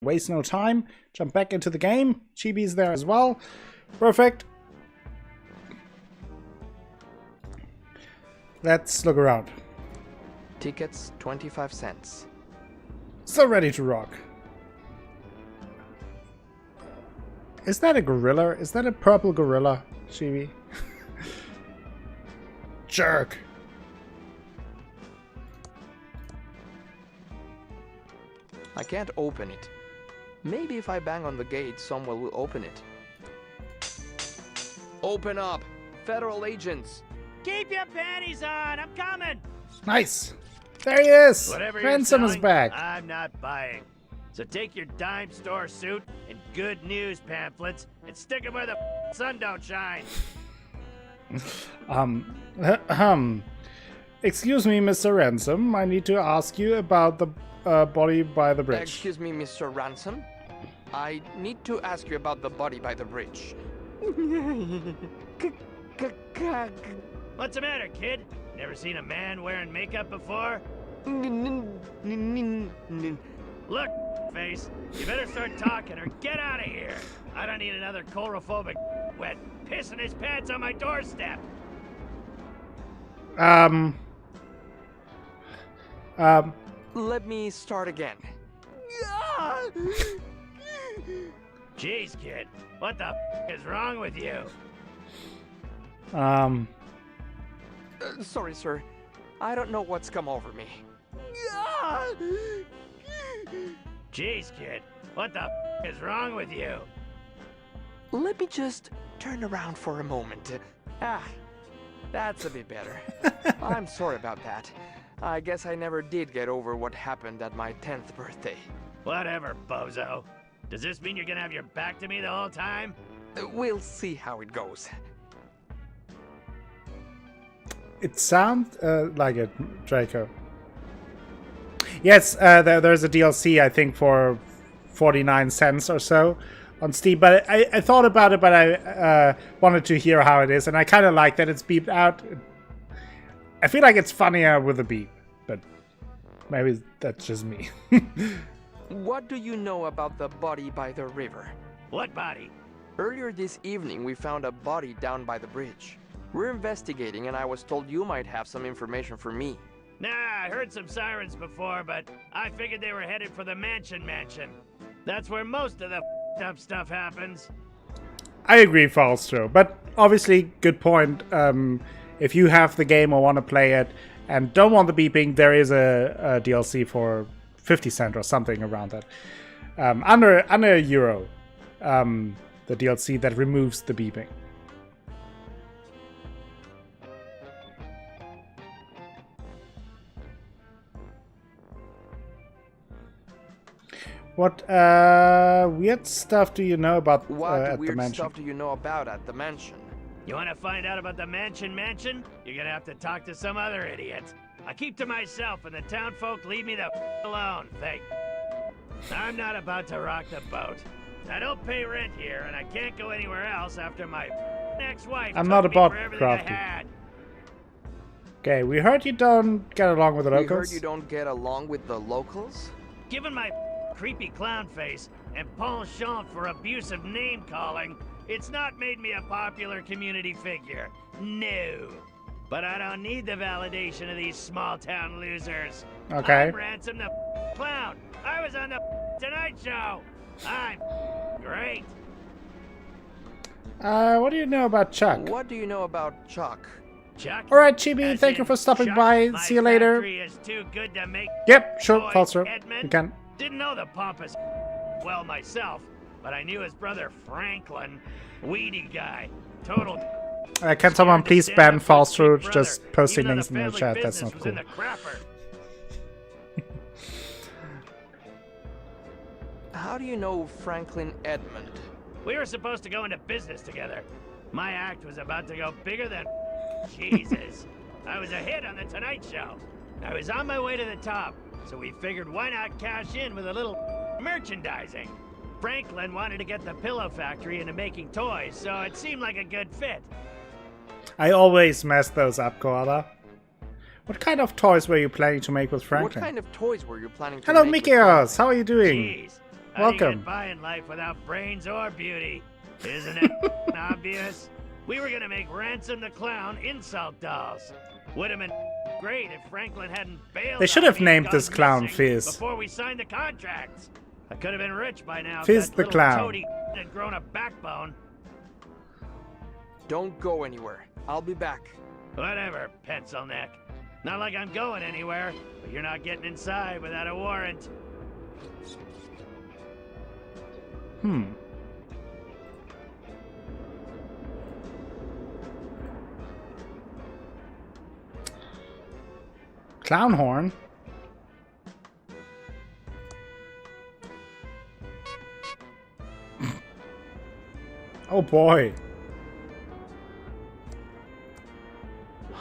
Waste no time. Jump back into the game. Chibi's there as well. Perfect. Let's look around. Tickets 25 cents. So ready to rock. Is that a gorilla? Is that a purple gorilla, Chibi? Jerk. I can't open it. Maybe if I bang on the gate, someone will open it. Open up! Federal agents! Keep your panties on! I'm coming! Nice. There he is. Whatever Ransome you're is selling, back. I'm not buying. So take your dime store suit and good news pamphlets and stick them where the sun don't shine. Excuse me, Mr. Ransome. I need to ask you about the body by the bridge. Excuse me, Mr. Ransome. I need to ask you about the body by the bridge. What's the matter, kid? Never seen a man wearing makeup before? Look, face, you better start talking or get out of here. I don't need another chorophobic wet pissing his pants on my doorstep. Let me start again. Jeez, kid, what the is wrong with you? Sorry, sir. I don't know what's come over me. Jeez, kid, what the is wrong with you? Let me just turn around for a moment. That's a bit better. I'm sorry about that. I guess I never did get over what happened at my 10th birthday. Whatever, bozo. Does this mean you're gonna have your back to me the whole time? We'll see how it goes. It sounds like it, Draco. Yes, there's a DLC, I think, for 49 cents or so on Steam. But I thought about it, but I wanted to hear how it is. And I kind of like that it's beeped out. I feel like it's funnier with a beep. But maybe that's just me. What do you know about the body by the river? What body? Earlier this evening, we found a body down by the bridge. We're investigating, and I was told you might have some information for me. Nah, I heard some sirens before, but I figured they were headed for the mansion. That's where most of the up stuff happens. I agree, Falstro. But obviously, good point. If you have the game or want to play it and don't want the beeping, there is a DLC for 50 cents or something around that. Under €1. The DLC that removes the beeping. What weird stuff do you know about at the What weird mansion? stuff do you know about at the mansion? You want to find out about the mansion? You're gonna have to talk to some other idiot. I keep to myself, and the town folk leave me the alone. I'm not about to rock the boat. I don't pay rent here, and I can't go anywhere else after my ex-wife. I'm not about for everything crafty. I had. Okay, we heard you don't get along with the We locals. heard you don't get along with the locals? Given my creepy clown face and penchant for abusive name-calling, it's not made me a popular community figure. No. But I don't need the validation of these small-town losers. Okay. I'm Ransome the Clown. I was on the Tonight Show. I'm great. What do you know about Chuck? What do you know about Chuck? Chuck? All right, Chibi, As thank you in for stopping Chuck, by. my See you later. factory is too good to make. Yep, sure, Boy, Falstro. Edmund? You can. Didn't know the pompous well myself, but I knew his brother Franklin, weedy guy, total. Can someone please ban Falstro just posting even though links in the family chat? That's business not was cool. in the crapper. How do you know Franklin Edmund? We were supposed to go into business together. My act was about to go bigger than Jesus. I was a hit on the Tonight Show. I was on my way to the top, so we figured why not cash in with a little merchandising. Franklin wanted to get the pillow factory into making toys, so it seemed like a good fit. I always mess those up, Koala. What kind of toys were you planning to make with Franklin? What kind of toys were you planning to Hello, make Mickey with Mouse. How are you doing? Jeez, How do you welcome. get by in life without brains or beauty? Isn't it obvious? We were gonna make Ransome the Clown insult dolls. Would have been great if Franklin hadn't bailed. They should on have me named and this gone clown missing Fizz. before we signed the contracts. I could have been rich by now. if Fizz that the little clown. toady had grown a backbone. Don't go anywhere. I'll be back. Whatever, pencil neck. Not like I'm going anywhere, but you're not getting inside without a warrant. Clown horn. Oh boy.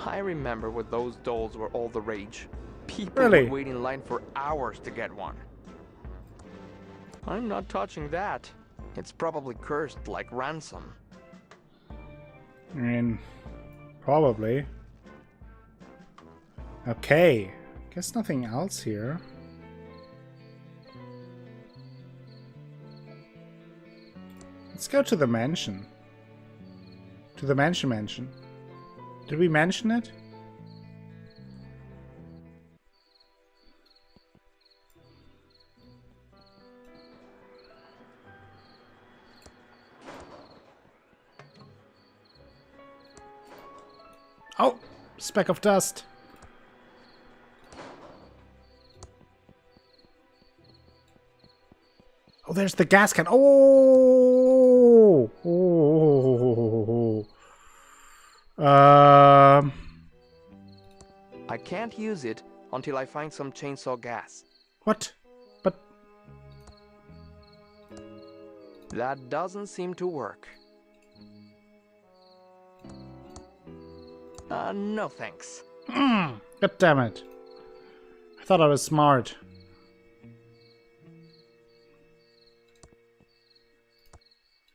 I remember when those dolls were all the rage. People Really? would wait in line for hours to get one. I'm not touching that. It's probably cursed like Ransome. I mean, probably. Okay. Guess nothing else here. Let's go to the mansion. To the mansion. Did we mention it? Oh! Speck of dust. Oh, there's the gas can. Oh! Oh! I can't use it until I find some chainsaw gas. What? But That doesn't seem to work. No thanks. God damn it. I thought I was smart.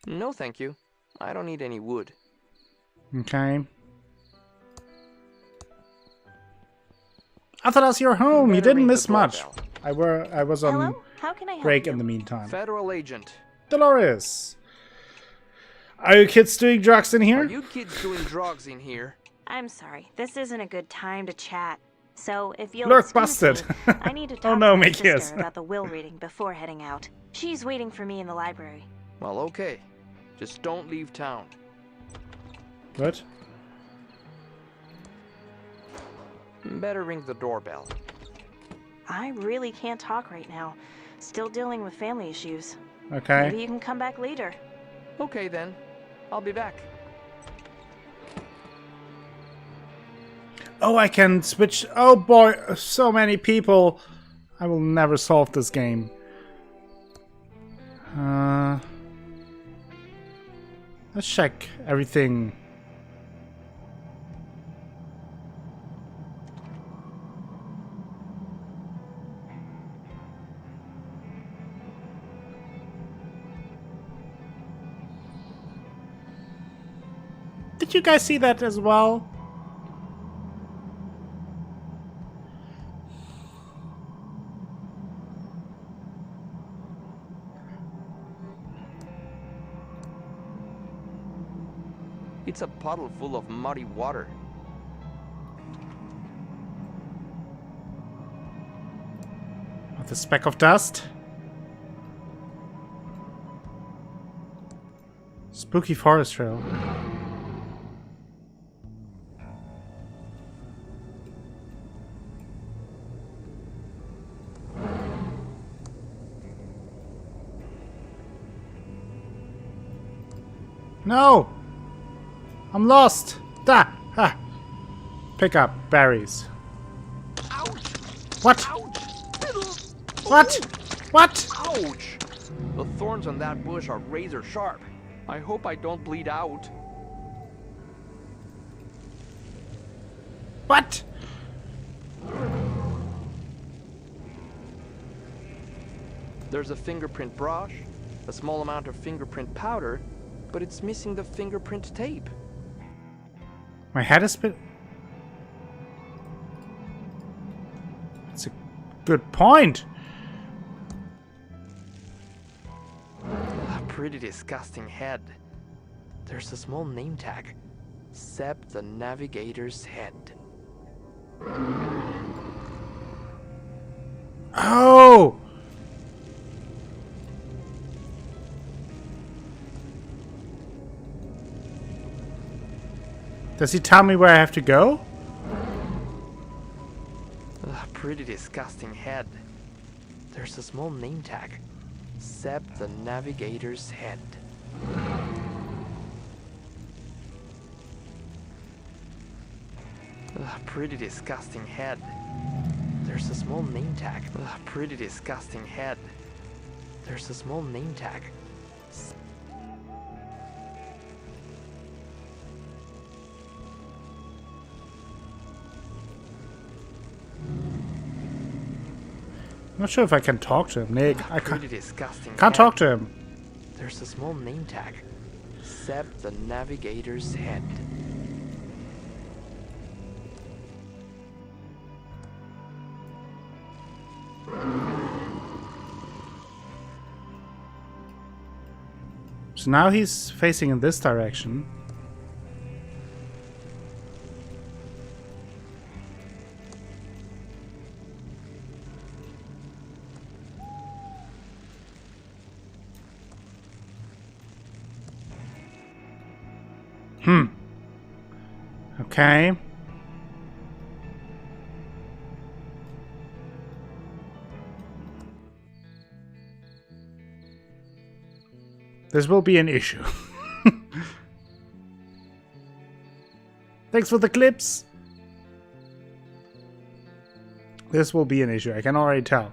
No thank you. I don't need any wood. Okay. I thought I was your home. You Better didn't ring the miss much. doorbell. I was on Hello? How can I help break you? in the meantime. Federal agent. Delores. Are you kids doing drugs in Are here? you kids doing drugs in here? I'm sorry. This isn't a good time to chat. So if you'll Lurk excuse busted. me, I need to talk Oh no, to my Mickey is. sister about the will reading before heading out. She's waiting for me in the library. Well, okay. Just don't leave town. What? Better ring the doorbell. I really can't talk right now. Still dealing with family issues. Okay. Maybe you can come back later. Okay then. I'll be back. Oh, I can switch. Oh boy, so many people. I will never solve this game. Let's check everything. Did you guys see that as well? It's a puddle full of muddy water. With a speck of dust. Spooky forest trail. No! I'm lost! Da! Ha! Pick up berries. Ouch! What? Ouch! What? What? Ouch! The thorns on that bush are razor sharp. I hope I don't bleed out. What? There's a fingerprint brush, a small amount of fingerprint powder, but it's missing the fingerprint tape. My head is bit. That's a good point. pretty disgusting head. There's a small name tag. Seb the Navigator's head. Oh! Does he tell me where I have to go? A pretty disgusting head. There's a small name tag. Seb the Navigator's head. A pretty disgusting head. There's a small name tag. A pretty disgusting head. There's a small name tag. I'm not sure if I can talk to him, Nick. I Pretty disgusting can't head. talk to him. There's a small name tag. Seb the Navigator's head. So now he's facing in this direction. Okay. This will be an issue. Thanks for the clips. This will be an issue, I can already tell.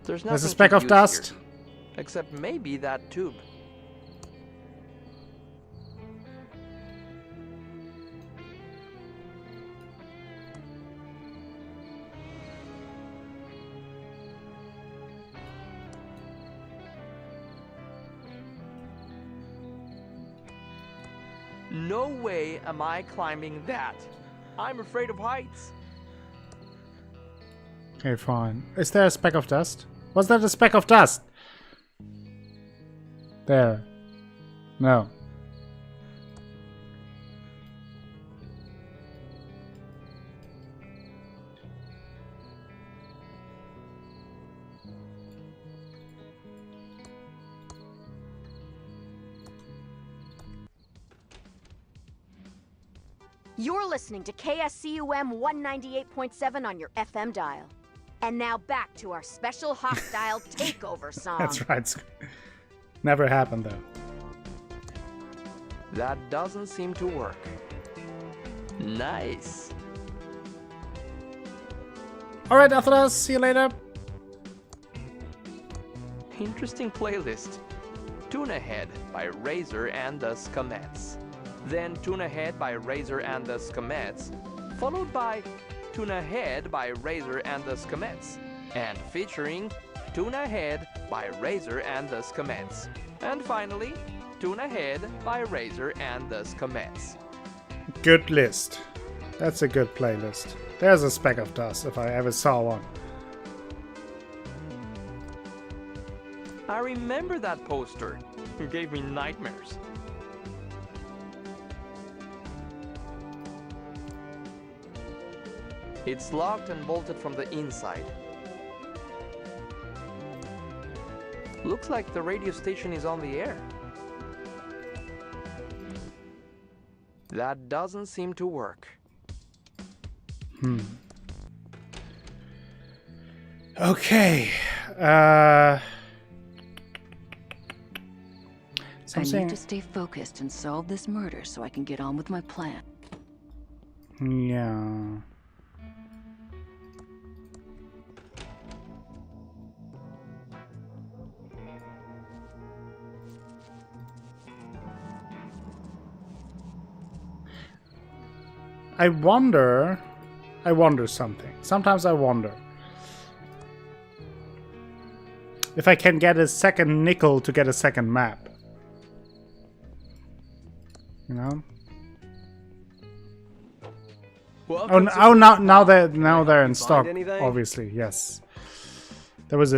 There's There's a nothing speck to of use dust. here, except maybe that tube. No way am I climbing that. I'm afraid of heights. Okay, fine. Is there a speck of dust? Was that a speck of dust? There. No. You're listening to KSCUM 198.7 on your FM dial. And now back to our special hostile takeover song. That's right. Never happened though. That doesn't seem to work. Nice. Alright, Athras, see you later. Interesting playlist. Tuna Head by Razor and the Scomettes. Then Tuna Head by Razor and the Scomettes, followed by Tuna Head by Razor and the Scomettes, and featuring Tuna Head by Razor and the Scomettes, and finally Tuna Head by Razor and the Scomettes. Good list. That's a good playlist. There's a speck of dust if I ever saw one. I remember that poster. It gave me nightmares. It's locked and bolted from the inside. Looks like the radio station is on the air. That doesn't seem to work. Okay. I Something. need to stay focused and solve this murder so I can get on with my plan. Yeah. I wonder something. Sometimes I wonder if I can get a second nickel to get a second map. You know? Welcome to Oh, now Quickie Pal. they're Can I they're help in you stock. find anything? Obviously, yes. There was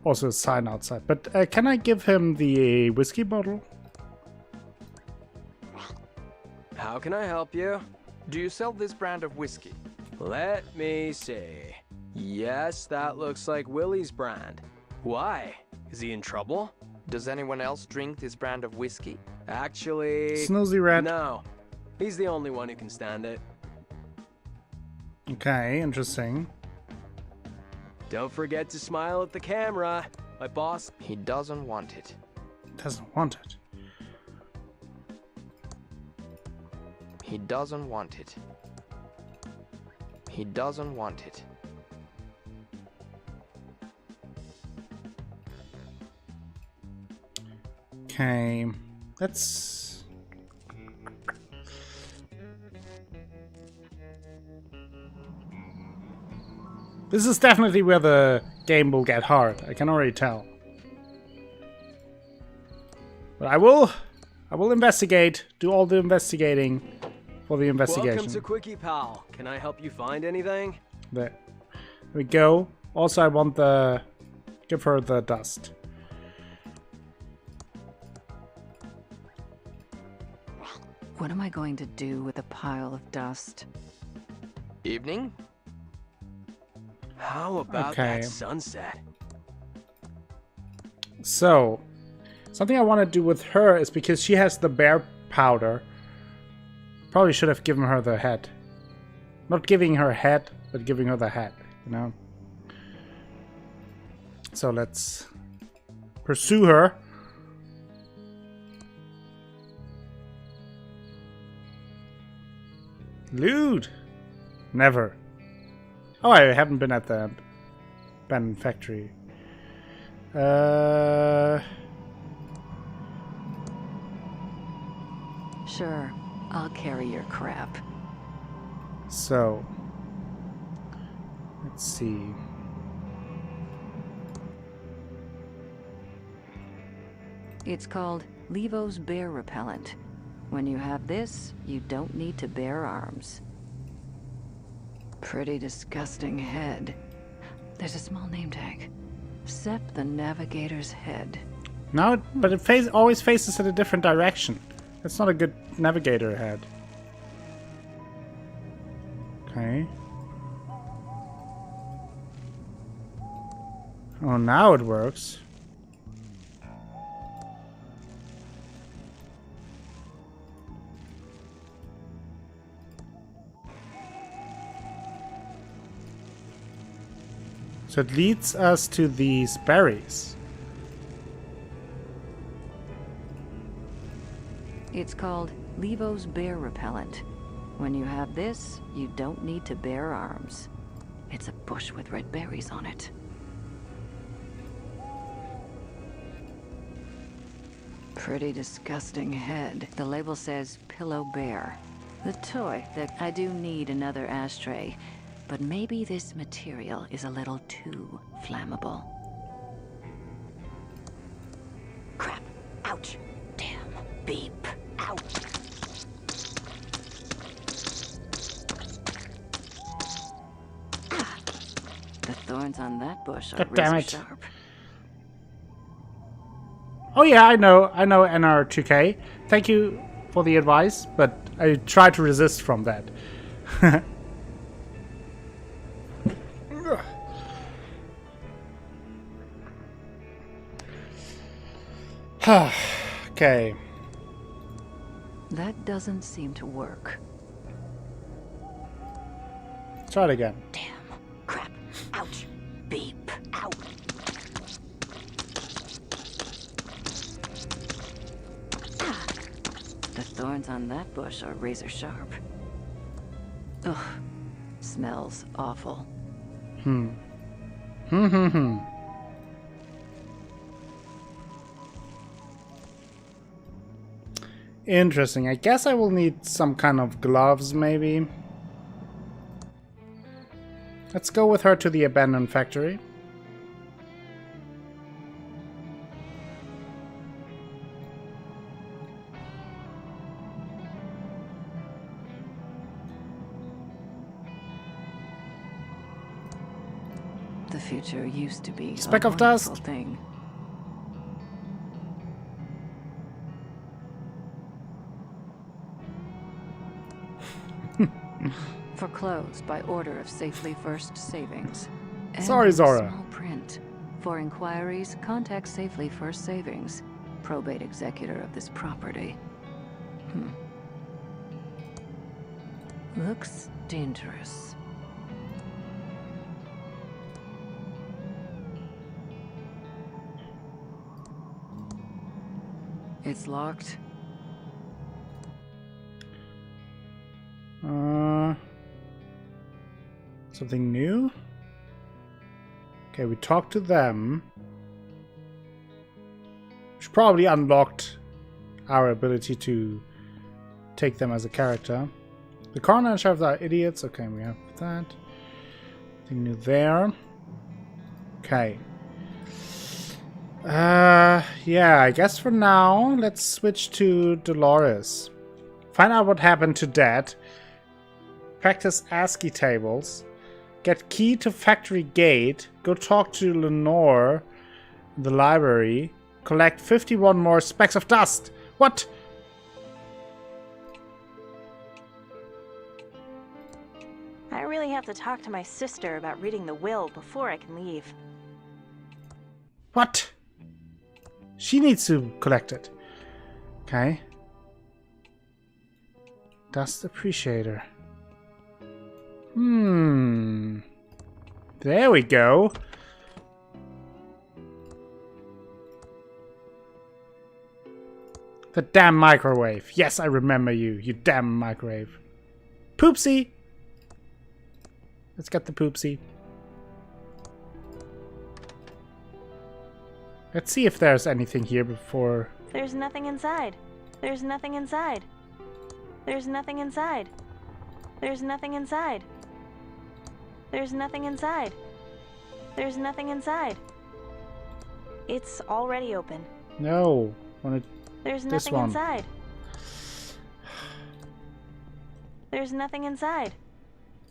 also a sign outside. But can I give him the whiskey bottle? How can I help you? Do you sell this brand of whiskey? Let me see. Yes, that looks like Willie's brand. Why? Is he in trouble? Does anyone else drink this brand of whiskey? Actually, Snoozy rat. no. He's the only one who can stand it. Okay, interesting. Don't forget to smile at the camera. My boss. He doesn't want it. Doesn't want it. He doesn't want it. He doesn't want it. Okay, let's... This is definitely where the game will get hard. I can already tell. But I will investigate, do all the investigating for the investigation. Welcome to Quickie Pal. Can I help you find anything? There we go. Also, I want the... Give her the dust. What am I going to do with a pile of dust? Evening? How about Okay. that sunset? So, something I want to do with her is because she has the bear powder. Probably should have given her the head. Not giving her head, but giving her the head, you know? So let's pursue her. Loot! Never. Oh, I haven't been at the abandoned factory. Sure, I'll carry your crap. So, let's see. It's called Levo's Bear Repellent. When you have this, you don't need to bear arms. Pretty disgusting head. There's a small name tag. Sep the Navigator's Head. No, but it always faces in a different direction. That's not a good navigator head. Okay. Oh, now it works. So it leads us to these berries. It's called Levo's Bear Repellent. When you have this, you don't need to bear arms. It's a bush with red berries on it. Pretty disgusting head. The label says Pillow Bear. The toy that I do need another ashtray, but maybe this material is a little too flammable. Crap. Ouch. Damn. Beep. Ouch. Ah. The thorns on that bush are God damn razor it. sharp. Oh yeah, I know NR2K. Thank you for the advice, but I try to resist from that. Okay. That doesn't seem to work. Let's try it again. Damn. Crap. Ouch. Beep. Ow. Ah. The thorns on that bush are razor sharp. Ugh. Smells awful. Interesting. I guess I will need some kind of gloves, maybe. Let's go with her to the abandoned factory. The future used to be Speck a of dust. wonderful thing. Foreclosed by order of Safely First Savings. And Sorry, in Zora. Small print. For inquiries, contact Safely First Savings, probate executor of this property. Looks dangerous. It's locked. Something new? Okay, we talked to them. Which probably unlocked our ability to take them as a character. The coroner and sheriff are idiots. Okay, we have that. Nothing new there. Okay. Yeah, I guess for now, let's switch to Delores. Find out what happened to Dad. Practice ASCII tables. Get key to factory gate. Go talk to Lenore in the library. Collect 51 more specks of dust. What? I really have to talk to my sister about reading the will before I can leave. What? She needs to collect it. Okay. Dust appreciator. There we go. The damn microwave. Yes, I remember you. You damn microwave. Poopsie. Let's get the poopsie. Let's see if there's anything here before. There's nothing inside. There's nothing inside. There's nothing inside. There's nothing inside. There's nothing inside. There's nothing inside. It's already open. No. There's This nothing one. inside. There's nothing inside.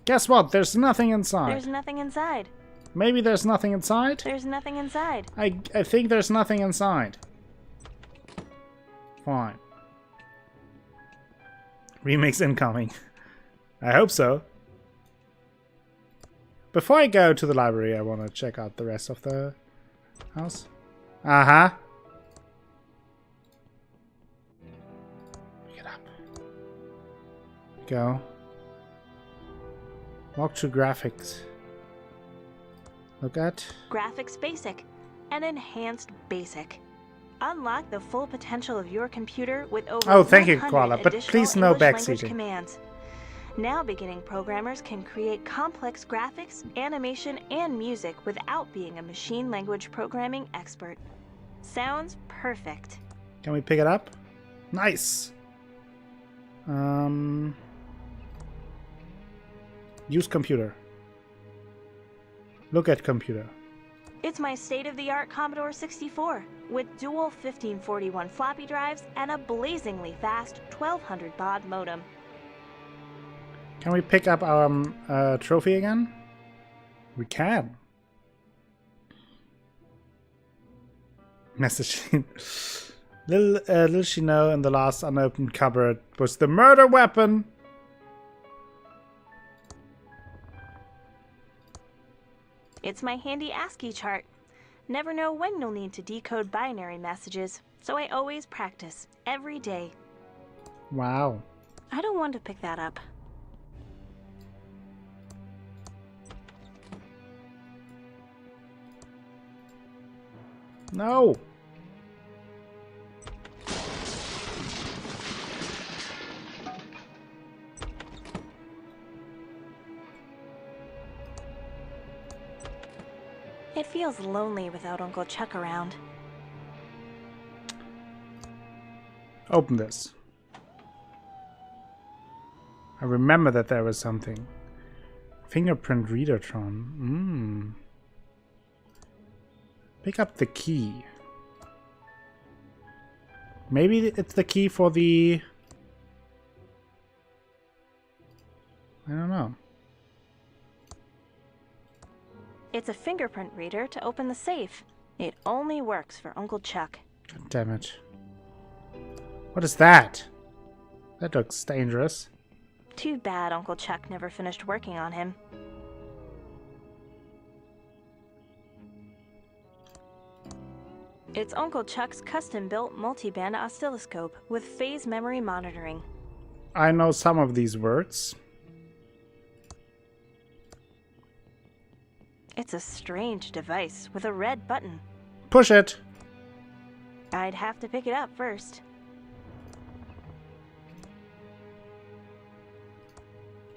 Guess what? There's nothing inside. There's nothing inside. Maybe there's nothing inside? There's nothing inside. I think there's nothing inside. Fine. Remix incoming. I hope so. Before I go to the library, I want to check out the rest of the house. Uh-huh. Pick it up. Go. Walk through graphics. Look at. Graphics Basic. An enhanced basic. Unlock the full potential of your computer with over Oh, thank you, 100 Koala, but additional please no English language backseating. commands. Now beginning programmers can create complex graphics, animation, and music without being a machine language programming expert. Sounds perfect. Can we pick it up? Nice. Use computer. Look at computer. It's my state-of-the-art Commodore 64 with dual 1541 floppy drives and a blazingly fast 1200 baud modem. Can we pick up our trophy again? We can. Messaging. Little she know in the last unopened cupboard was the murder weapon. It's my handy ASCII chart. Never know when you'll need to decode binary messages, so I always practice, every day. Wow. I don't want to pick that up. No. It feels lonely without Uncle Chuck around. Open this. I remember that there was something. Fingerprint Readertron. Pick up the key. Maybe it's the key for the... I don't know. It's a fingerprint reader to open the safe. It only works for Uncle Chuck. God damn it. What is that? That looks dangerous. Too bad Uncle Chuck never finished working on him. It's Uncle Chuck's custom-built multi-band oscilloscope with phase memory monitoring. I know some of these words. It's a strange device with a red button. Push it! I'd have to pick it up first.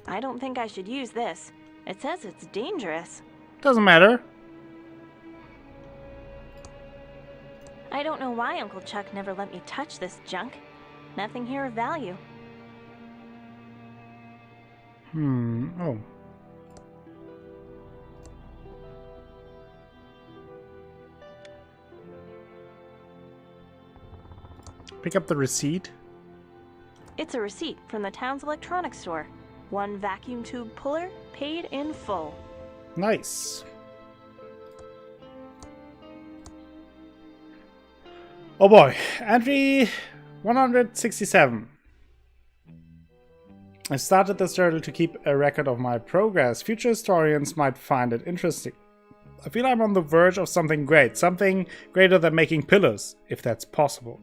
I don't think I should use this. It says it's dangerous. Doesn't matter. I don't know why Uncle Chuck never let me touch this junk. Nothing here of value. Oh. Pick up the receipt. It's a receipt from the town's electronics store. 1 vacuum tube puller, paid in full. Nice. Oh boy, entry 167. I started this journal to keep a record of my progress. Future historians might find it interesting. I feel I'm on the verge of something great, something greater than making pillows, if that's possible.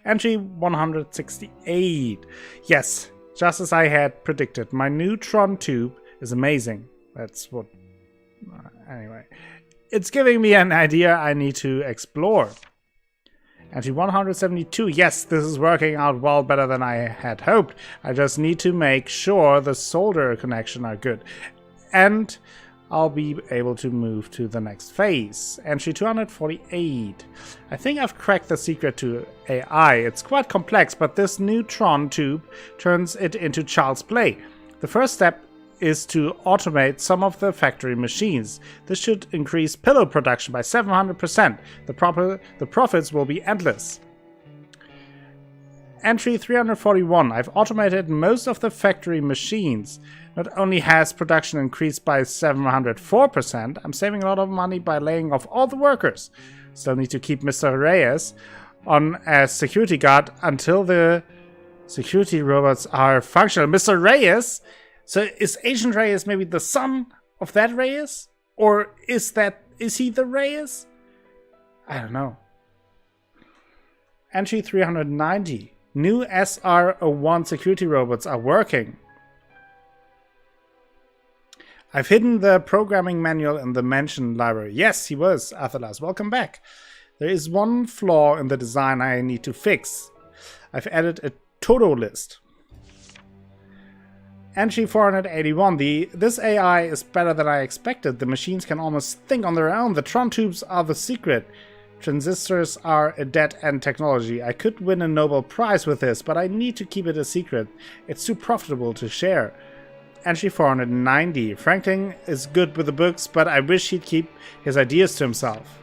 Entry 168. Yes, just as I had predicted, my neutron tube is amazing. That's what... Anyway. It's giving me an idea I need to explore. Entry 172. Yes, this is working out well better than I had hoped. I just need to make sure the solder connection are good. And I'll be able to move to the next phase. Entry 248. I think I've cracked the secret to AI. It's quite complex, but this neutron tube turns it into child's play. The first step is to automate some of the factory machines. This should increase pillow production by 700%. The profits will be endless. Entry 341. I've automated most of the factory machines. Not only has production increased by 704%, I'm saving a lot of money by laying off all the workers. Still need to keep Mr. Reyes on as security guard until the security robots are functional. Mr. Reyes? So is Agent Reyes maybe the son of that Reyes? Or is he the Reyes? I don't know. Entry 390. New SR-01 security robots are working. I've hidden the programming manual in the mentioned library. Yes, he was, Athalas. Welcome back. There is one flaw in the design I need to fix. I've added a Todo list. Entry 481. This AI is better than I expected. The machines can almost think on their own. The Tron tubes are the secret. Transistors are a dead-end technology. I could win a Nobel Prize with this, but I need to keep it a secret. It's too profitable to share. Entry 490. Franklin is good with the books, but I wish he'd keep his ideas to himself.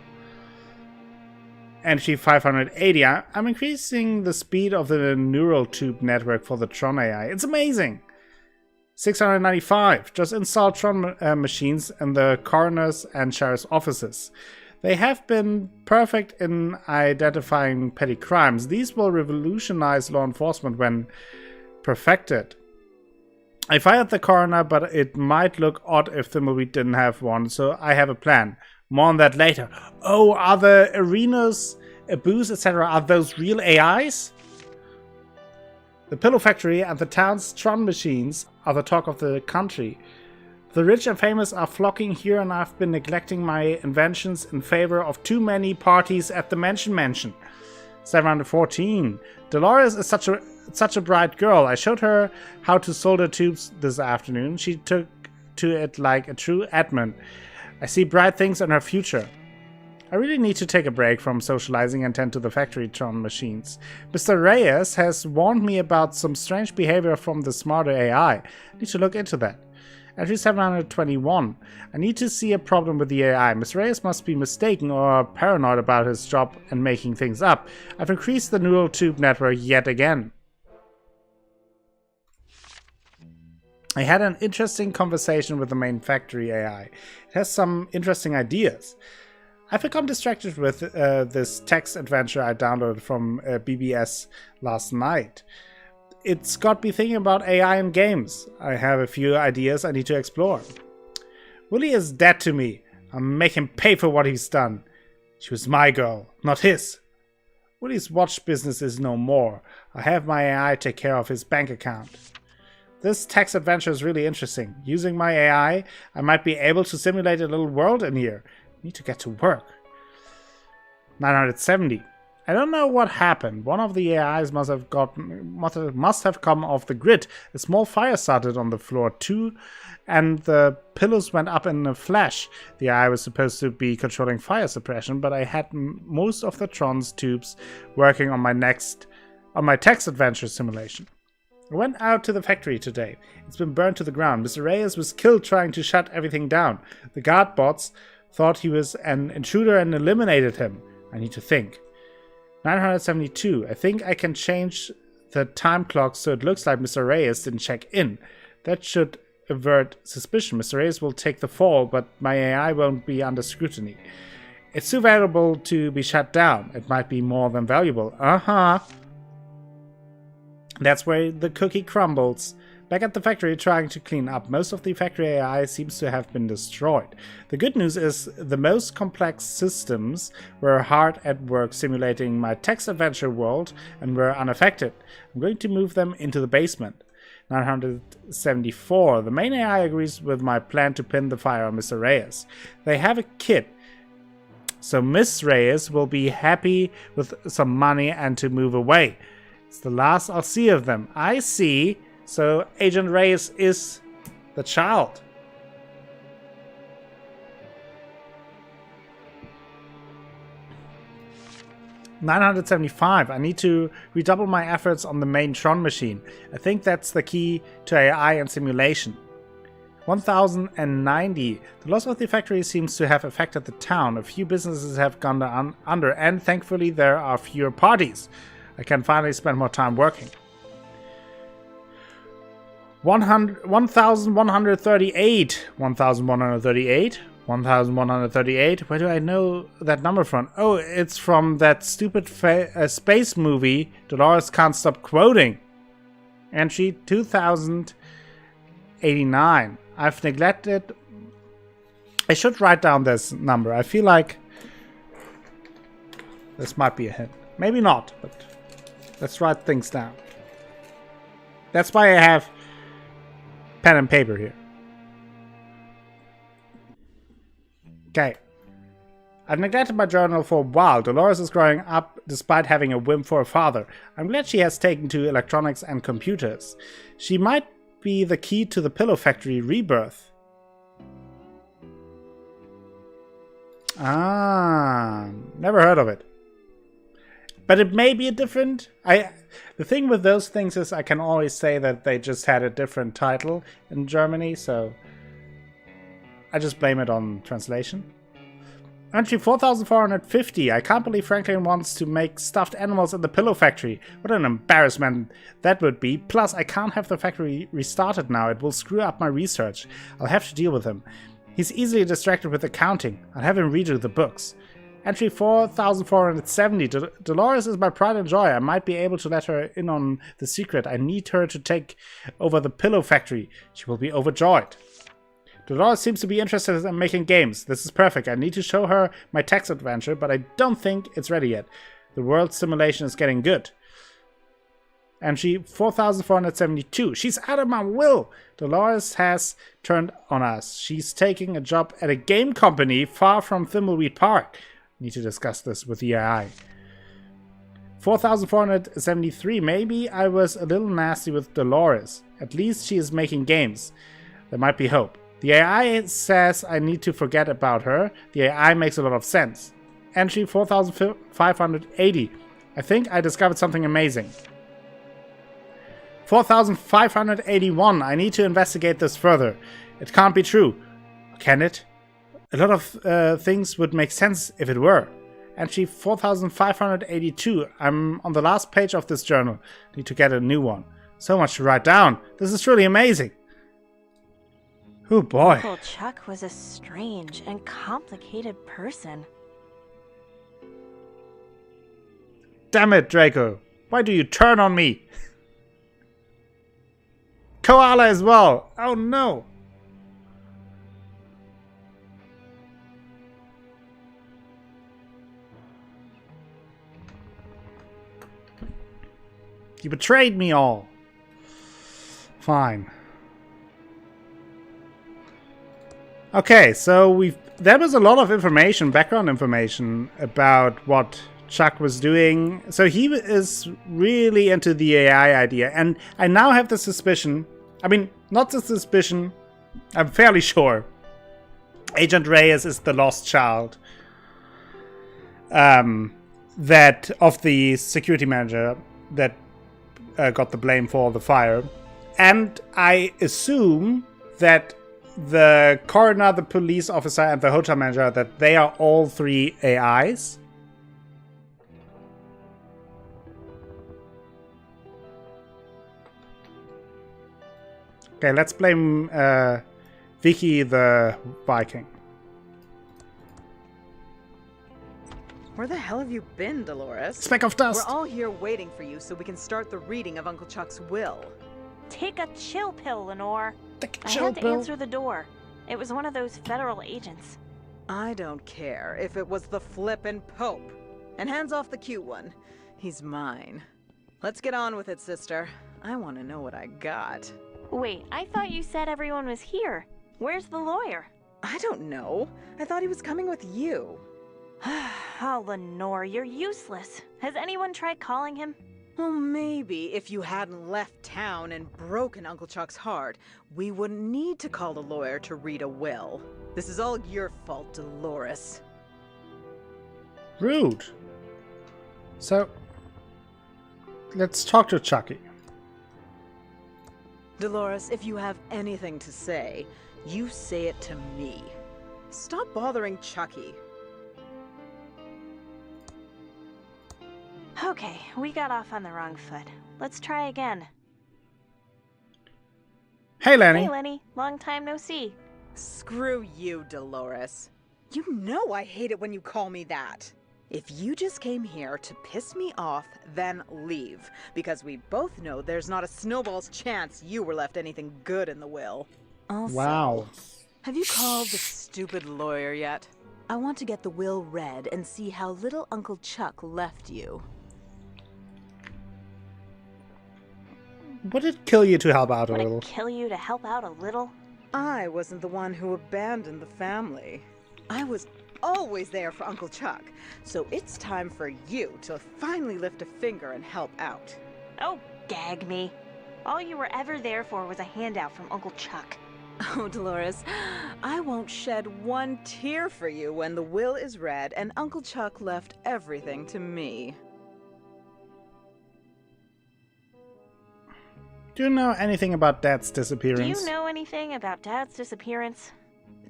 Entry 580. I'm increasing the speed of the neural tube network for the Tron AI. It's amazing! 695. Just install Tron machines in the coroner's and sheriff's offices. They have been perfect in identifying petty crimes. These will revolutionize law enforcement when perfected. I fired the coroner, but it might look odd if Thimbleweed didn't have one, so I have a plan. More on that later. Oh, are the arenas, booths, etc., are those real AIs? The Pillow Factory and the town's Tron machines are the talk of the country. The rich and famous are flocking here, and I've been neglecting my inventions in favor of too many parties at the mansion. 714. Delores is such a bright girl. I showed her how to solder tubes this afternoon. She took to it like a true admin. I see bright things in her future. I really need to take a break from socializing and tend to the factory Tron machines. Mr. Reyes has warned me about some strange behavior from the smarter AI. I need to look into that. Entry 721. I need to see a problem with the AI. Mr. Reyes must be mistaken or paranoid about his job and making things up. I've increased the neural tube network yet again. I had an interesting conversation with the main factory AI. It has some interesting ideas. I've become distracted with this text adventure I downloaded from BBS last night. It's got me thinking about AI in games. I have a few ideas I need to explore. Willie is dead to me. I'll make him pay for what he's done. She was my girl, not his. Willie's watch business is no more. I have my AI take care of his bank account. This text adventure is really interesting. Using my AI, I might be able to simulate a little world in here. Need to get to work. 970. I don't know what happened. One of the AIs must have come off the grid. A small fire started on the floor too, and the pillows went up in a flash. The AI was supposed to be controlling fire suppression, but I had most of the Tron's tubes working on my text adventure simulation. I went out to the factory today. It's been burned to the ground. Mr. Reyes was killed trying to shut everything down. The guard bots thought he was an intruder and eliminated him. I need to think. 972. I think I can change the time clock so it looks like Mr. Reyes didn't check in. That should avert suspicion. Mr. Reyes will take the fall, but my AI won't be under scrutiny. It's too valuable to be shut down. It might be more than valuable. That's where the cookie crumbles. Back at the factory trying to clean up, most of the factory AI seems to have been destroyed. The good news is the most complex systems were hard at work simulating my text adventure world and were unaffected. I'm going to move them into the basement. 974. The main AI agrees with my plan to pin the fire on Mr. Reyes. They have a kid, so Miss Reyes will be happy with some money and to move away. It's the last I'll see of them. I see. So Agent Reyes is the child. $975. I need to redouble my efforts on the main Tron machine. I think that's the key to AI and simulation. 1090. The loss of the factory seems to have affected the town. A few businesses have gone under, and thankfully there are fewer parties. I can finally spend more time working. 1138. 1138. 1138. Where do I know that number from? Oh, it's from that stupid space movie Delores can't stop quoting. Entry 2089. I've neglected. I should write down this number. I feel like this might be a hint. Maybe not, but let's write things down. That's why I have pen and paper here. Okay. I've neglected my journal for a while. Delores is growing up despite having a whim for a father. I'm glad she has taken to electronics and computers. She might be the key to the Pillow Factory rebirth. Ah, never heard of it. But it may be a different... The thing with those things is I can always say that they just had a different title in Germany, so I just blame it on translation. Entry 4450. I can't believe Franklin wants to make stuffed animals in the Pillow Factory. What an embarrassment that would be. Plus, I can't have the factory restarted now. It will screw up my research. I'll have to deal with him. He's easily distracted with accounting. I'll have him redo the books. Entry 4470. Delores is my pride and joy. I might be able to let her in on the secret. I need her to take over the Pillow Factory. She will be overjoyed. Delores seems to be interested in making games. This is perfect. I need to show her my text adventure, but I don't think it's ready yet. The world simulation is getting good. Entry 4472. She's out of my will. Delores has turned on us. She's taking a job at a game company far from Thimbleweed Park. Need to discuss this with the AI. 4473. Maybe I was a little nasty with Delores. At least she is making games. There might be hope. The AI says I need to forget about her. The AI makes a lot of sense. Entry 4580. I think I discovered something amazing. 4581. I need to investigate this further. It can't be true. Can it? A lot of things would make sense if it were. Entry 4582. I'm on the last page of this journal. Need to get a new one. So much to write down. This is truly amazing. Oh boy. Uncle Chuck was a strange and complicated person. Damn it, Draco. Why do you turn on me? Koala as well. Oh no. You betrayed me all. Fine. Okay, so there was a lot of information, background information about what Chuck was doing. So he is really into the AI idea, and I now have the suspicion, I mean, not the suspicion, I'm fairly sure Agent Reyes is the lost child that of the security manager that got the blame for the fire. And I assume that the coroner, the police officer, and the hotel manager, that they are all three AIs. Okay, let's blame Vicky the Viking. Where the hell have you been, Delores? Speck of dust! We're all here waiting for you so we can start the reading of Uncle Chuck's will. Take a chill pill, Lenore. I Chill had to pill. answer the door. It was one of those federal agents. I don't care if it was the flippin' Pope. And hands off the cute one. He's mine. Let's get on with it, sister. I want to know what I got. Wait, I thought you said everyone was here. Where's the lawyer? I don't know. I thought he was coming with you. Oh, Lenore, you're useless. Has anyone tried calling him? Well, maybe if you hadn't left town and broken Uncle Chuck's heart, we wouldn't need to call a lawyer to read a will. This is all your fault, Delores. Rude. So, let's talk to Chucky. Delores, if you have anything to say, you say it to me. Stop bothering Chucky. Okay, we got off on the wrong foot. Let's try again. Hey, Lenny. Hey, Lenny. Long time no see. Screw you, Delores. You know I hate it when you call me that. If you just came here to piss me off, then leave. Because we both know there's not a snowball's chance you were left anything good in the will. Also, Wow. have you called the stupid lawyer yet? I want to get the will read and see how little Uncle Chuck left you. Would it kill you to help out a Would little? it kill you to help out a little? I wasn't the one who abandoned the family. I was always there for Uncle Chuck, so it's time for you to finally lift a finger and help out. Oh, gag me. All you were ever there for was a handout from Uncle Chuck. Oh, Delores, I won't shed one tear for you when the will is read and Uncle Chuck left everything to me. Do you know anything about Dad's disappearance? Do you know anything about Dad's disappearance?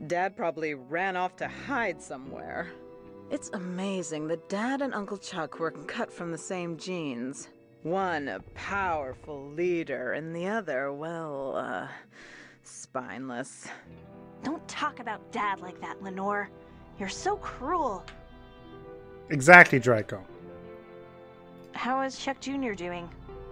Dad probably ran off to hide somewhere. It's amazing that Dad and Uncle Chuck were cut from the same genes. One a powerful leader, and the other, well, spineless. Don't talk about Dad like that, Lenore. You're so cruel. Exactly, Draco. How is Chuck Jr. doing?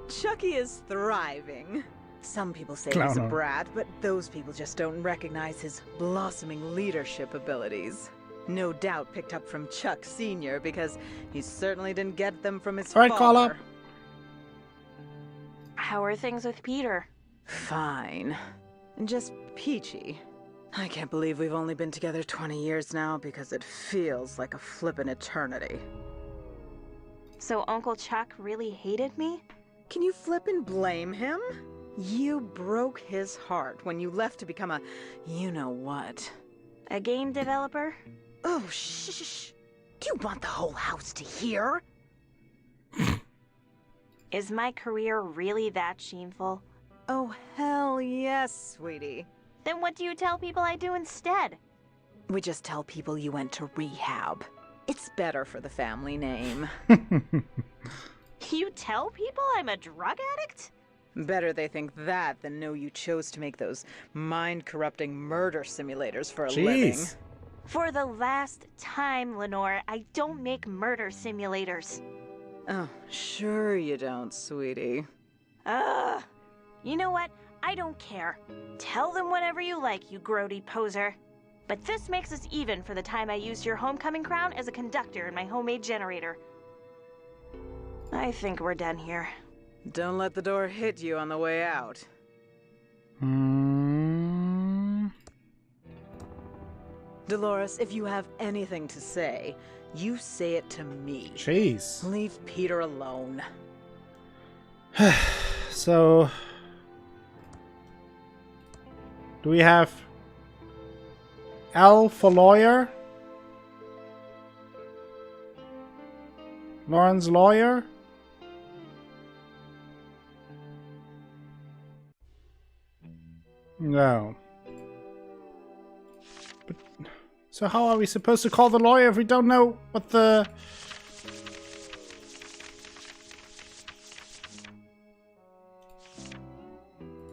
Chucky is thriving. Some people say Clown he's a on. brat, but those people just don't recognize his blossoming leadership abilities. No doubt picked up from Chuck Sr. because he certainly didn't get them from his All right, father. call up. How are things with Peter? Fine. Just peachy. I can't believe we've only been together 20 years now because it feels like a flippin' eternity. So Uncle Chuck really hated me? Can you flippin' blame him? You broke his heart when you left to become a you-know-what. A game developer? Oh, shh. Do you want the whole house to hear? Is my career really that shameful? Oh, hell yes, sweetie. Then what do you tell people I do instead? We just tell people you went to rehab. It's better for the family name. You tell people I'm a drug addict? Better they think that than know you chose to make those mind-corrupting murder simulators for a living. Jeez. For the last time, Lenore, I don't make murder simulators. Oh, sure you don't, sweetie. Ugh. You know what? I don't care. Tell them whatever you like, you grody poser. But this makes us even for the time I used your homecoming crown as a conductor in my homemade generator. I think we're done here. Don't let the door hit you on the way out. Delores, if you have anything to say, you say it to me. Jeez. Leave Peter alone. So... do we have... L for lawyer? Lauren's lawyer? No. But, so how are we supposed to call the lawyer if we don't know what the...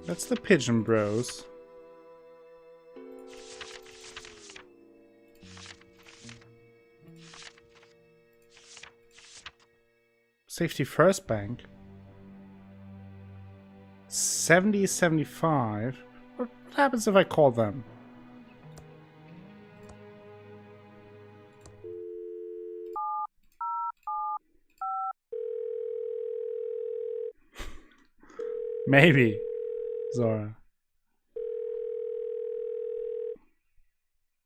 That's the Pigeon Bros. Safety First Bank. 70-75. What happens if I call them? Maybe. Zora.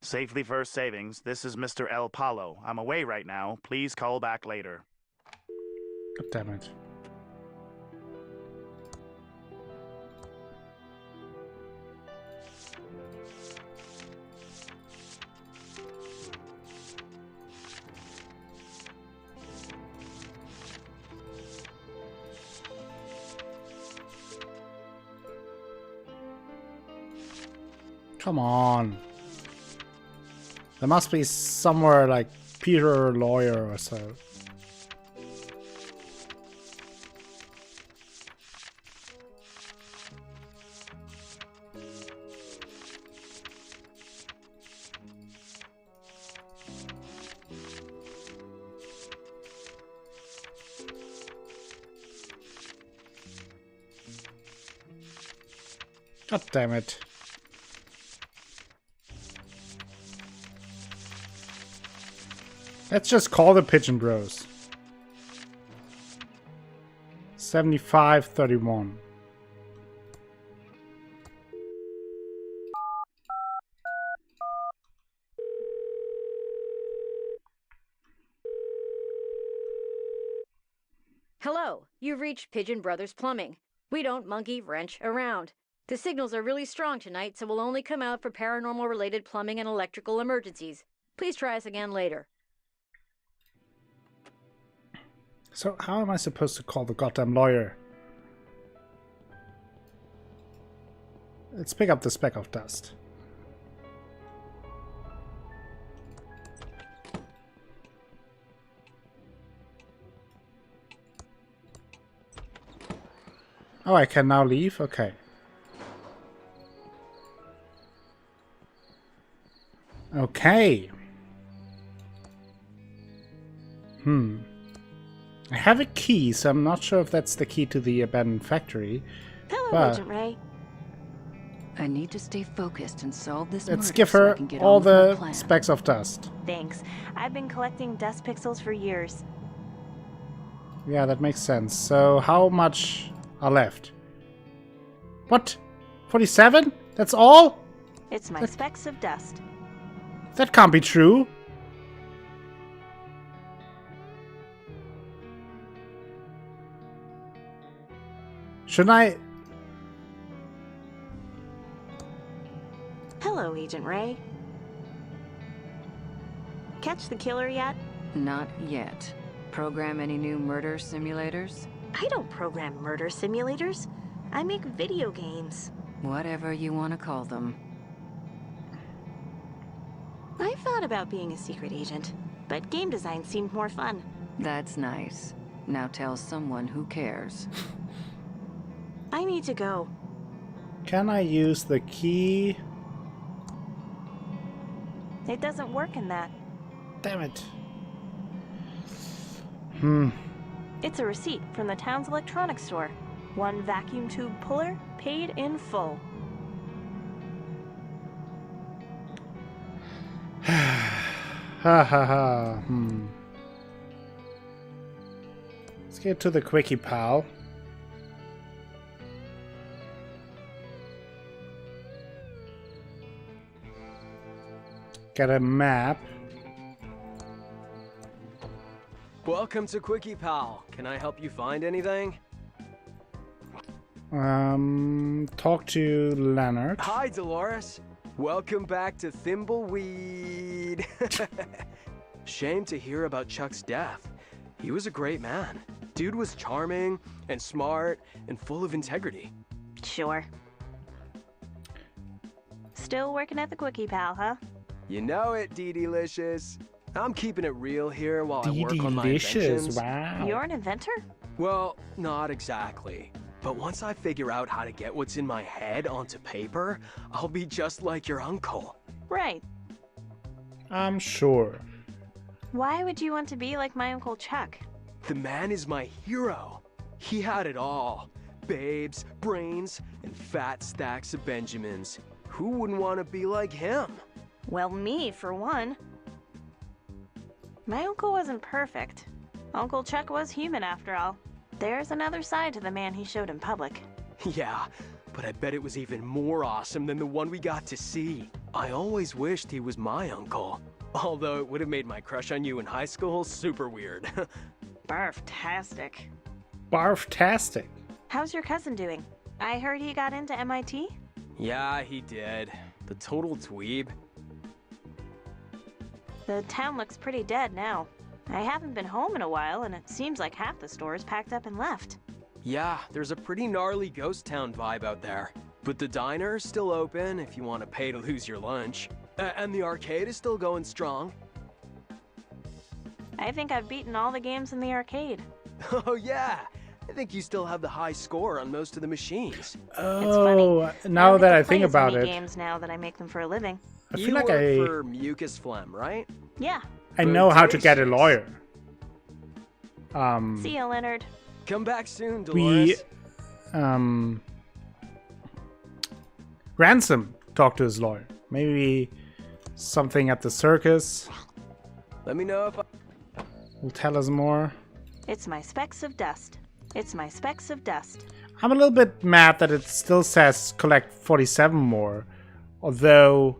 Safely First Savings, this is Mr. El Palo. I'm away right now. Please call back later. God damn it. Come on. There must be somewhere like Peter Lawyer or so. God damn it. Let's just call the Pigeon Bros. 75-31. Hello, you've reached Pigeon Brothers Plumbing. We don't monkey wrench around. The signals are really strong tonight, so we'll only come out for paranormal-related plumbing and electrical emergencies. Please try us again later. So how am I supposed to call the goddamn lawyer? Let's pick up the speck of dust. Oh, I can now leave? Okay. Okay. I have a key, so I'm not sure if that's the key to the abandoned factory. Hello, Agent Ray. I need to stay focused and solve this Let's murder give so I her can get all on with my the plan. specks of dust. Thanks. I've been collecting dust pixels for years. Yeah, that makes sense. So how much are left? What? 47? That's all? It's my specks of dust. That can't be true. Shouldn't I... Hello, Agent Ray. Catch the killer yet? Not yet. Program any new murder simulators? I don't program murder simulators. I make video games. Whatever you want to call them. I've thought about being a secret agent, but game design seemed more fun. That's nice. Now tell someone who cares. I need to go. Can I use the key? It doesn't work in that. Damn it. It's a receipt from the town's electronics store. 1 vacuum tube puller, paid in full. Ha ha ha. Let's get to the quickie pal. Get a map. Welcome to Quickie Pal. Can I help you find anything? Talk to Leonard. Hi, Delores. Welcome back to Thimbleweed. Shame to hear about Chuck's death. He was a great man. Dude was charming and smart and full of integrity. Sure. Still working at the Quickie Pal, huh? You know it, Dee-Delicious. I'm keeping it real here while I work on my Delicious, inventions. wow. You're an inventor? Well, not exactly. But once I figure out how to get what's in my head onto paper, I'll be just like your uncle. Right. I'm sure. Why would you want to be like my Uncle Chuck? The man is my hero. He had it all. Babes, brains, and fat stacks of Benjamins. Who wouldn't want to be like him? Well, me, for one. My uncle wasn't perfect. Uncle Chuck was human, after all. There's another side to the man he showed in public. Yeah, but I bet it was even more awesome than the one we got to see. I always wished he was my uncle. Although it would have made my crush on you in high school super weird. Barf-tastic. Barf-tastic. How's your cousin doing? I heard he got into MIT? Yeah, he did. The total dweeb. The town looks pretty dead now. I haven't been home in a while, and it seems like half the stores packed up and left. Yeah, there's a pretty gnarly ghost town vibe out there. But the diner's still open if you want to pay to lose your lunch. And the arcade is still going strong. I think I've beaten all the games in the arcade. Oh yeah, I think you still have the high score on most of the machines. It's Oh, funny. now I that I don't think get to play as about many it, games now that I make them for a living. I You feel like work for mucus phlegm, right? Yeah. I know how to get a lawyer. See ya, Leonard. Come back soon, We, Delores. Ransome talked to his lawyer. Maybe something at the circus Let me know if will tell us more. It's my specks of dust. It's my specks of dust. I'm a little bit mad that it still says collect 47 more. Although,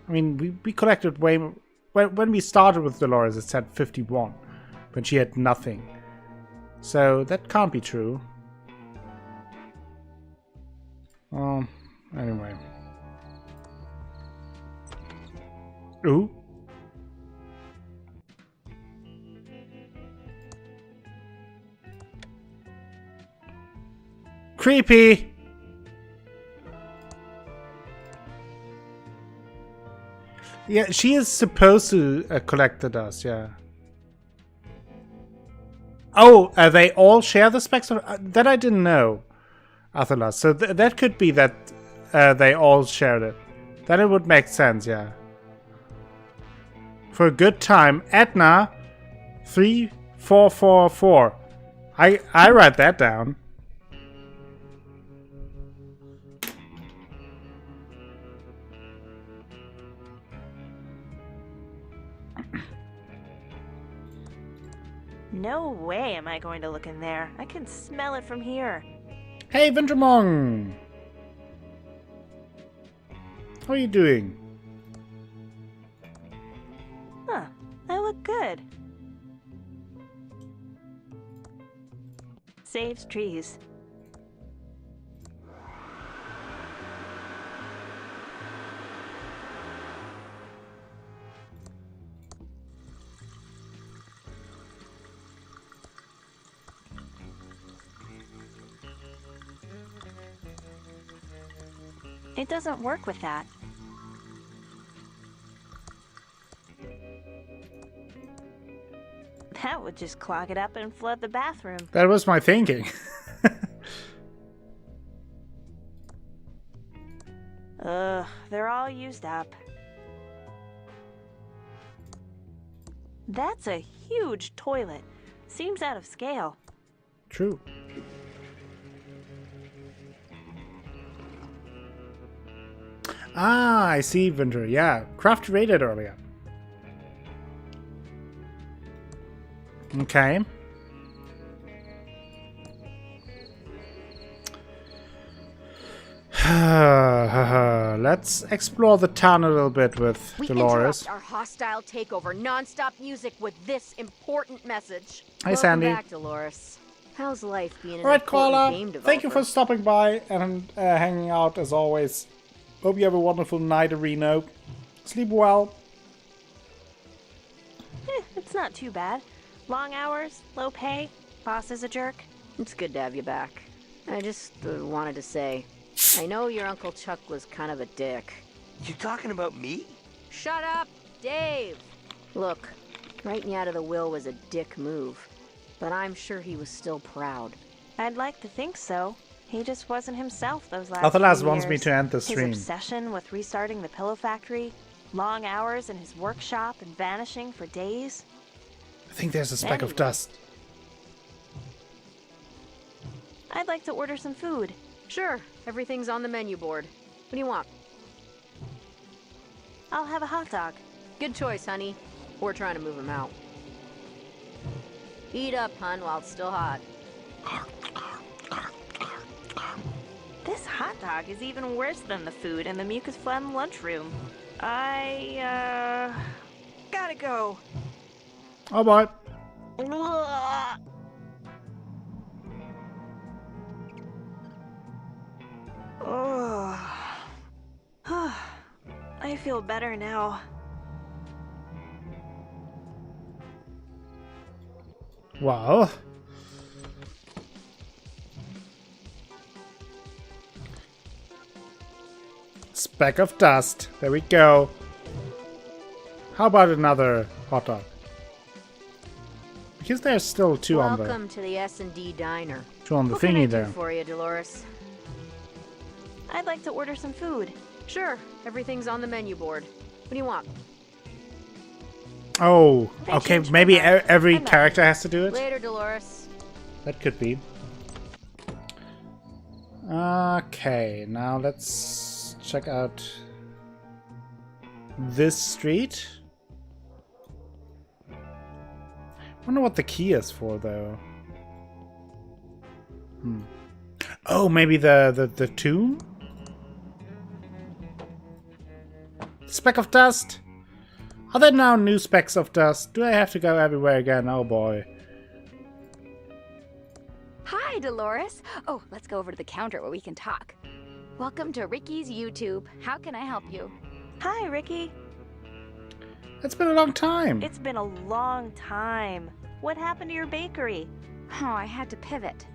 I mean, we collected way more. When we started with Delores, it said 51. When she had nothing. So that can't be true. Anyway. Ooh. Creepy! Yeah, she is supposed to collect the dust, yeah. Oh, they all share the specs? That I didn't know, Athalas. So that could be that they all shared it. Then it would make sense, yeah. For a good time, Edna 3444. I write that down. No way am I going to look in there. I can smell it from here. Hey, Ventremong! How are you doing? Huh. I look good. Saves trees. It doesn't work with that. That would just clog it up and flood the bathroom. That was my thinking. used up. That's a huge toilet. Seems out of scale. True. Ah, I see, Winter. Yeah, Craft rated earlier. Okay. Let's explore the town a little bit with We Delores. interrupt our hostile takeover non-stop music with this important message. Hi, Welcome Sandy. back, Dolores. How's life being an Alright, important Koala. game developer? Thank you for stopping by and hanging out as always. Hope you have a wonderful night, Reno. Sleep well. It's not too bad. Long hours, low pay, boss is a jerk. It's good to have you back. I just wanted to say, I know your Uncle Chuck was kind of a dick. You talking about me? Shut up, Dave! Look, writing you out of the will was a dick move, but I'm sure he was still proud. I'd like to think so. He just wasn't himself those last Athalas few wants me years. to end the stream. His obsession with restarting the pillow factory, long hours in his workshop and vanishing for days. I think there's a speck of Anyway. dust. I'd like to order some food. Sure, everything's on the menu board. What do you want? I'll have a hot dog. Good choice, honey. We're trying to move him out. Eat up, hun, while it's still hot. This hot dog is even worse than the food in the mucus phlegm lunchroom. I, gotta go. Oh boy. Ugh. Oh. I feel better now. Well. Speck of dust. There we go. How about another hot dog? Because there's still two on Welcome to the S&D Diner. the What can I thingy do there. for you, Dolores? I'd like to order some food. Sure, everything's on the menu board. What do you want? Oh, They okay. changed Maybe my mind. every I'm not character has to do it. Later, Dolores. That could be. Okay, now let's check out this street. Wonder what the key is for, though. Oh, maybe the tomb? Speck of dust. Are there now new specks of dust? Do I have to go everywhere again? Oh boy. Hi, Dolores. Oh, let's go over to the counter where we can talk. Welcome to Ricky's YouTube. How can I help you? Hi, Ricky. It's been a long time. It's been a long time. What happened to your bakery? Oh, I had to pivot.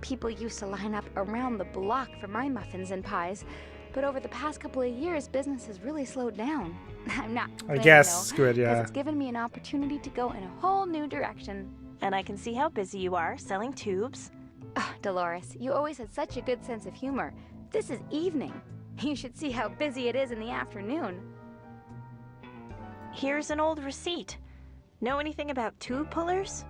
People used to line up around the block for my muffins and pies, but over the past couple of years, business has really slowed down. I'm not I complaining, guess, though, Squid, yeah. because it's given me an opportunity to go in a whole new direction. And I can see how busy you are selling tubes. Oh, Dolores, you always had such a good sense of humor. This is evening. You should see how busy it is in the afternoon. Here's an old receipt. Know anything about tube pullers?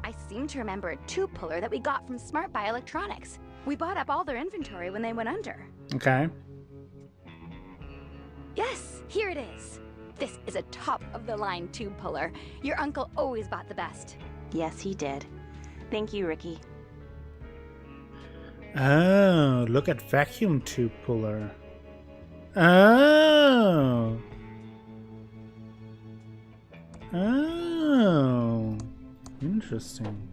I seem to remember a tube puller that we got from Smart Buy Electronics. We bought up all their inventory when they went under. Okay. Yes, here it is. This is a top-of-the-line tube puller. Your uncle always bought the best. Yes, he did. Thank you, Ricky. Oh, look at vacuum tube puller. Oh. Oh. Interesting.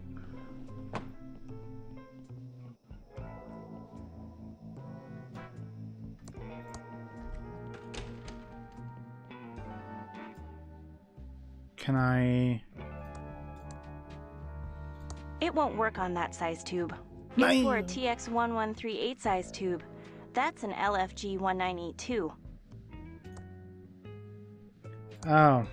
Can I... It won't work on that size tube. It's for a TX1138 size tube. That's an LFG 1982. Oh.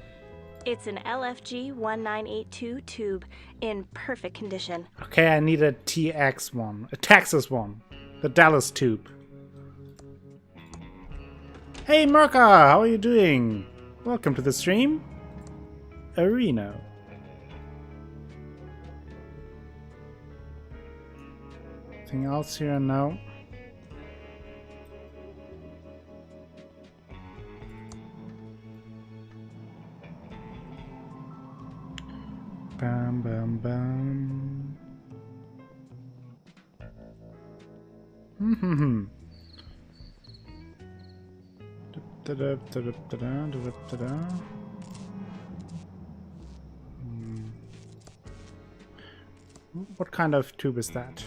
It's an LFG 1982 tube in perfect condition. Okay, I need a TX one. A Texas one. The Dallas tube. Hey Merca, how are you doing? Welcome to the stream. Arena. Anything else here? No. Bam bam bam. What kind of tube is that?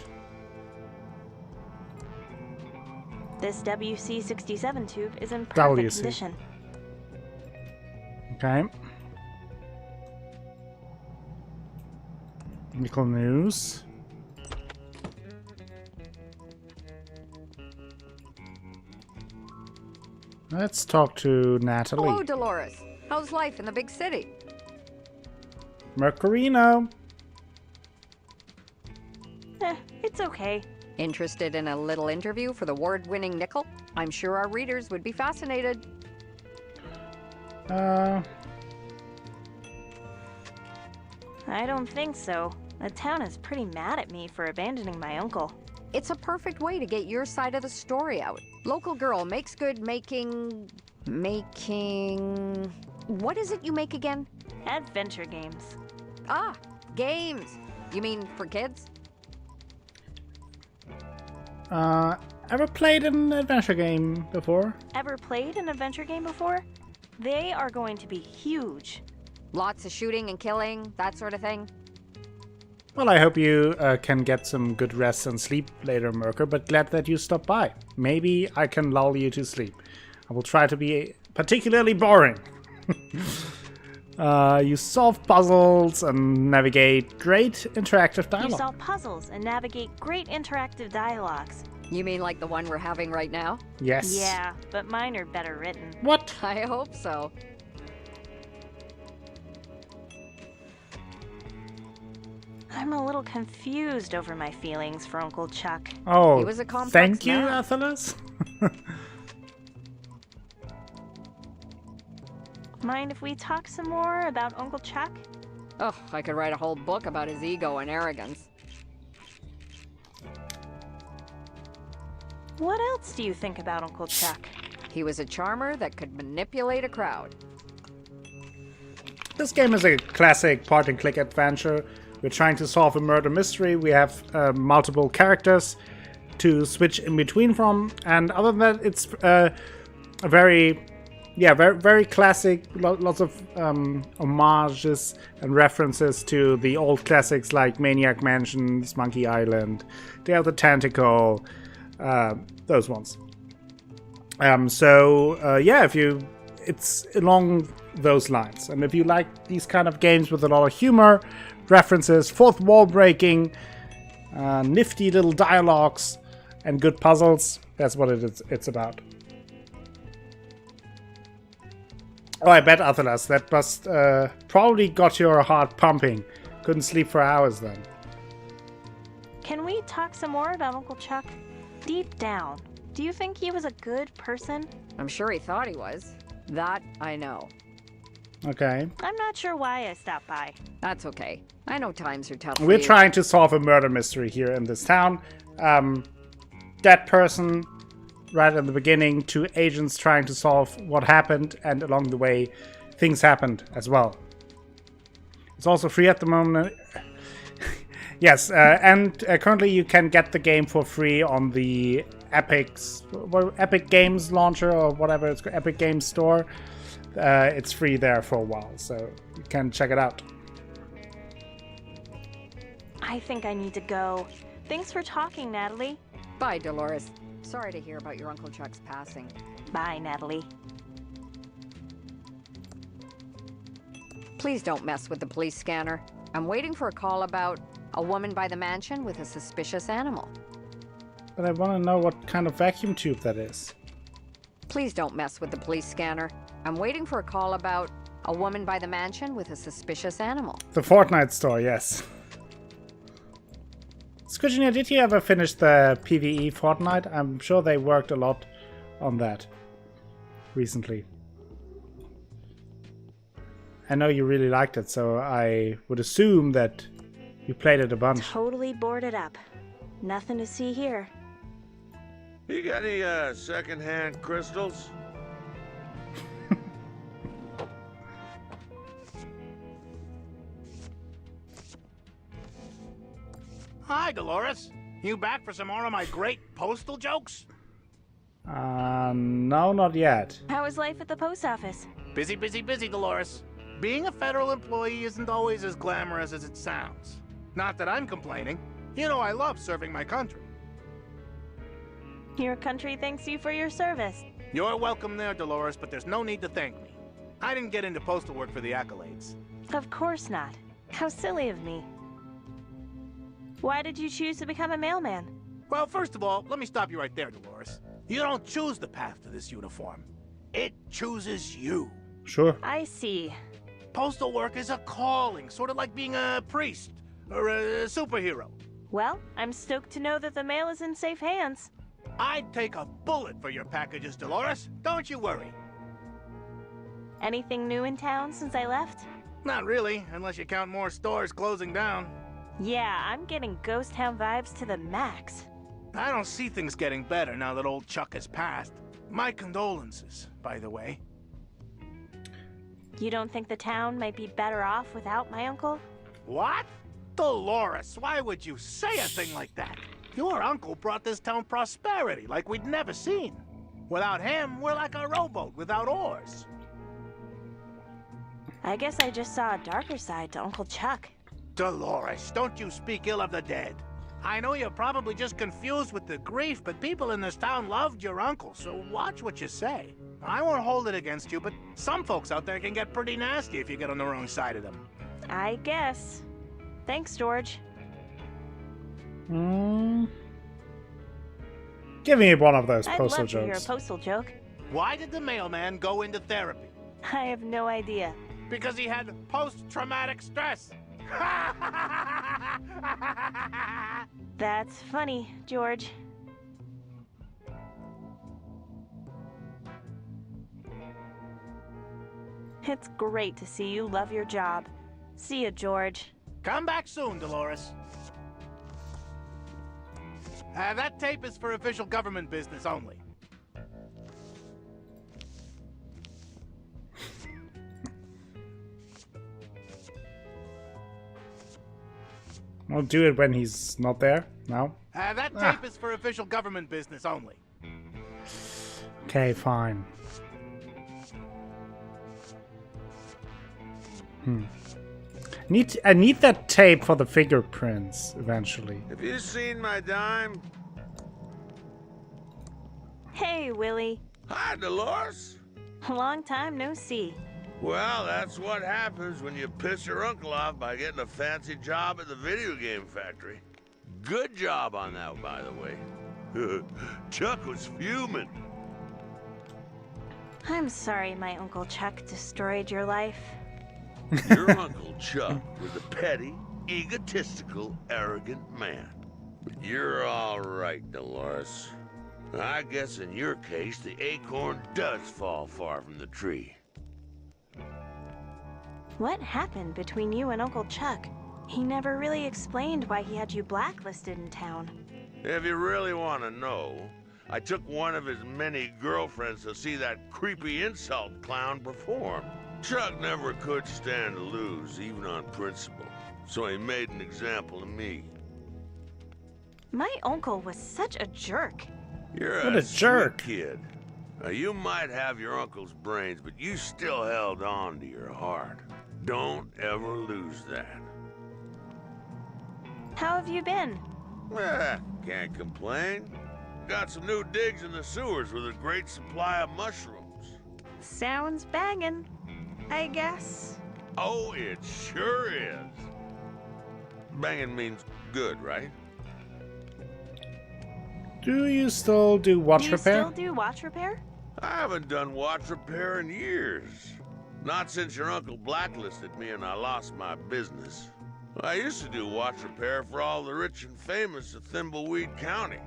This WC-67 tube is in perfect WC. condition. Okay. Nickel news. Let's talk to Natalie. Hello, Delores. How's life in the big city? Mercarino. It's okay. Interested in a little interview for the award-winning Nickel? I'm sure our readers would be fascinated. I don't think so. The town is pretty mad at me for abandoning my uncle. It's a perfect way to get your side of the story out. Local girl makes good making... What is it you make again? Adventure games. Ah, games. You mean for kids? Ever played an adventure game before? Ever played an adventure game before? They are going to be huge. Lots of shooting and killing, that sort of thing? Well, I hope you can get some good rest and sleep later, Merker, but glad that you stopped by. Maybe I can lull you to sleep. I will try to be particularly boring. You solve puzzles and navigate great interactive dialogue. You solve puzzles and navigate great interactive dialogues. You mean like the one we're having right now? Yes. Yeah, but mine are better written. What? I hope so. I'm a little confused over my feelings for Uncle Chuck. Oh, He was a complex thank you, man. Athelas. Mind if we talk some more about Uncle Chuck? Oh, I could write a whole book about his ego and arrogance. What else do you think about Uncle Chuck? He was a charmer that could manipulate a crowd. This game is a classic point-and-click adventure. We're trying to solve a murder mystery. We have multiple characters to switch in between from, and other than that, it's a very classic. Lots of homages and references to the old classics like Maniac Mansions, Monkey Island, Day of the Tentacle, those ones. It's along those lines, and if you like these kind of games with a lot of humor, references, fourth wall breaking, nifty little dialogues, and good puzzles, that's what it's about. Oh, I bet, Athelas, that must probably got your heart pumping. Couldn't sleep for hours then. Can we talk some more about Uncle Chuck? Deep down, do you think he was a good person? I'm sure he thought he was. That I know. Okay. I'm not sure why I stopped by. That's okay. I know times are tough for We're you. trying to solve a murder mystery here in this town. That person, right at the beginning, 2 agents trying to solve what happened, and along the way, things happened as well. It's also free at the moment. Yes, and currently you can get the game for free on the Epic Games launcher, or whatever it's called, Epic Games Store. It's free there for a while, so you can check it out. I think I need to go. Thanks for talking, Natalie. Bye, Delores. Sorry to hear about your Uncle Chuck's passing. Bye, Natalie. Please don't mess with the police scanner. I'm waiting for a call about a woman by the mansion with a suspicious animal. But I want to know what kind of vacuum tube that is. Please don't mess with the police scanner. I'm waiting for a call about a woman by the mansion with a suspicious animal. The Fortnite store, yes. Squidgenia, did you ever finish the PvE Fortnite? I'm sure they worked a lot on that. recently. I know you really liked it, so I would assume that you played it a bunch. Totally boarded up. Nothing to see here. You got any secondhand crystals? Hi, Delores. You back for some more of my great postal jokes? No, not yet. How is life at the post office? Busy, busy, busy, Delores. Being a federal employee isn't always as glamorous as it sounds. Not that I'm complaining. You know I love serving my country. Your country thanks you for your service. You're welcome there, Delores, but there's no need to thank me. I didn't get into postal work for the accolades. Of course not. How silly of me. Why did you choose to become a mailman? Well, first of all, let me stop you right there, Delores. You don't choose the path to this uniform. It chooses you. Sure. I see. Postal work is a calling, sort of like being a priest or a superhero. Well, I'm stoked to know that the mail is in safe hands. I'd take a bullet for your packages, Delores. Don't you worry. Anything new in town since I left? Not really, unless you count more stores closing down. Yeah, I'm getting ghost town vibes to the max. I don't see things getting better now that old Chuck has passed. My condolences, by the way. You don't think the town might be better off without my uncle? What? Delores, why would you say a thing like that? Your uncle brought this town prosperity like we'd never seen. Without him, we're like a rowboat without oars. I guess I just saw a darker side to Uncle Chuck. Delores, don't you speak ill of the dead. I know you're probably just confused with the grief, but people in this town loved your uncle, so watch what you say. I won't hold it against you, but some folks out there can get pretty nasty if you get on the wrong side of them. I guess. Thanks, George. Give me one of those I'd postal love to hear a jokes. postal joke. Why did the mailman go into therapy? I have no idea. Because he had post-traumatic stress. That's funny, George. It's great to see you love your job. See ya, George. Come back soon, Delores. That tape is for official government business only. I'll do it when he's not there. No? That tape is for official government business only. Okay, fine. I need that tape for the fingerprints eventually. Have you seen my dime? Hey, Willie. Hi, Delores. Long time no see. Well, that's what happens when you piss your uncle off by getting a fancy job at the video game factory. Good job on that, by the way. Chuck was fuming. I'm sorry my Uncle Chuck destroyed your life. Your Uncle Chuck was a petty, egotistical, arrogant man. But you're all right, Delores. I guess in your case, the acorn does fall far from the tree. What happened between you and Uncle Chuck? He never really explained why he had you blacklisted in town. If you really want to know, I took one of his many girlfriends to see that creepy insult clown perform. Chuck never could stand to lose, even on principle, so he made an example of me. My uncle was such a jerk. You're What a jerk. sweet kid. Now, you might have your uncle's brains, but you still held on to your heart. Don't ever lose that. How have you been? Can't complain. Got some new digs in the sewers with a great supply of mushrooms. Sounds bangin', I guess. Oh, it sure is. Banging means good, right? Do you still do watch Do you repair? still do watch repair? I haven't done watch repair in years. Not since your uncle blacklisted me and I lost my business. I used to do watch repair for all the rich and famous of Thimbleweed County.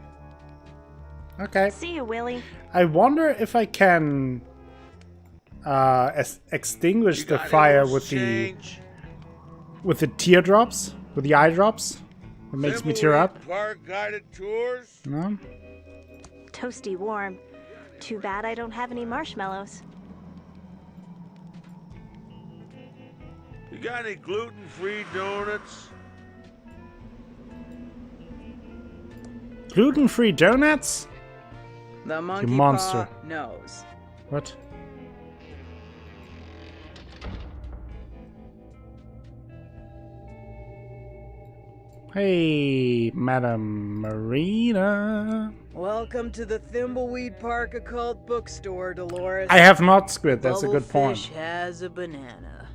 Okay. See you, Willie. I wonder if I can extinguish You the got fire any with change? the teardrops, with the eye drops. It makes me tear Thimbleweed up. Park guided tours? No? Toasty warm. Too bad I don't have any marshmallows. You got any gluten-free donuts? Gluten-free donuts? The monkey monster. paw knows. What? Hey, Madam Marina. Welcome to the Thimbleweed Park Occult Bookstore, Delores. I have not, Squid. That's a good Bubblefish point. has a banana.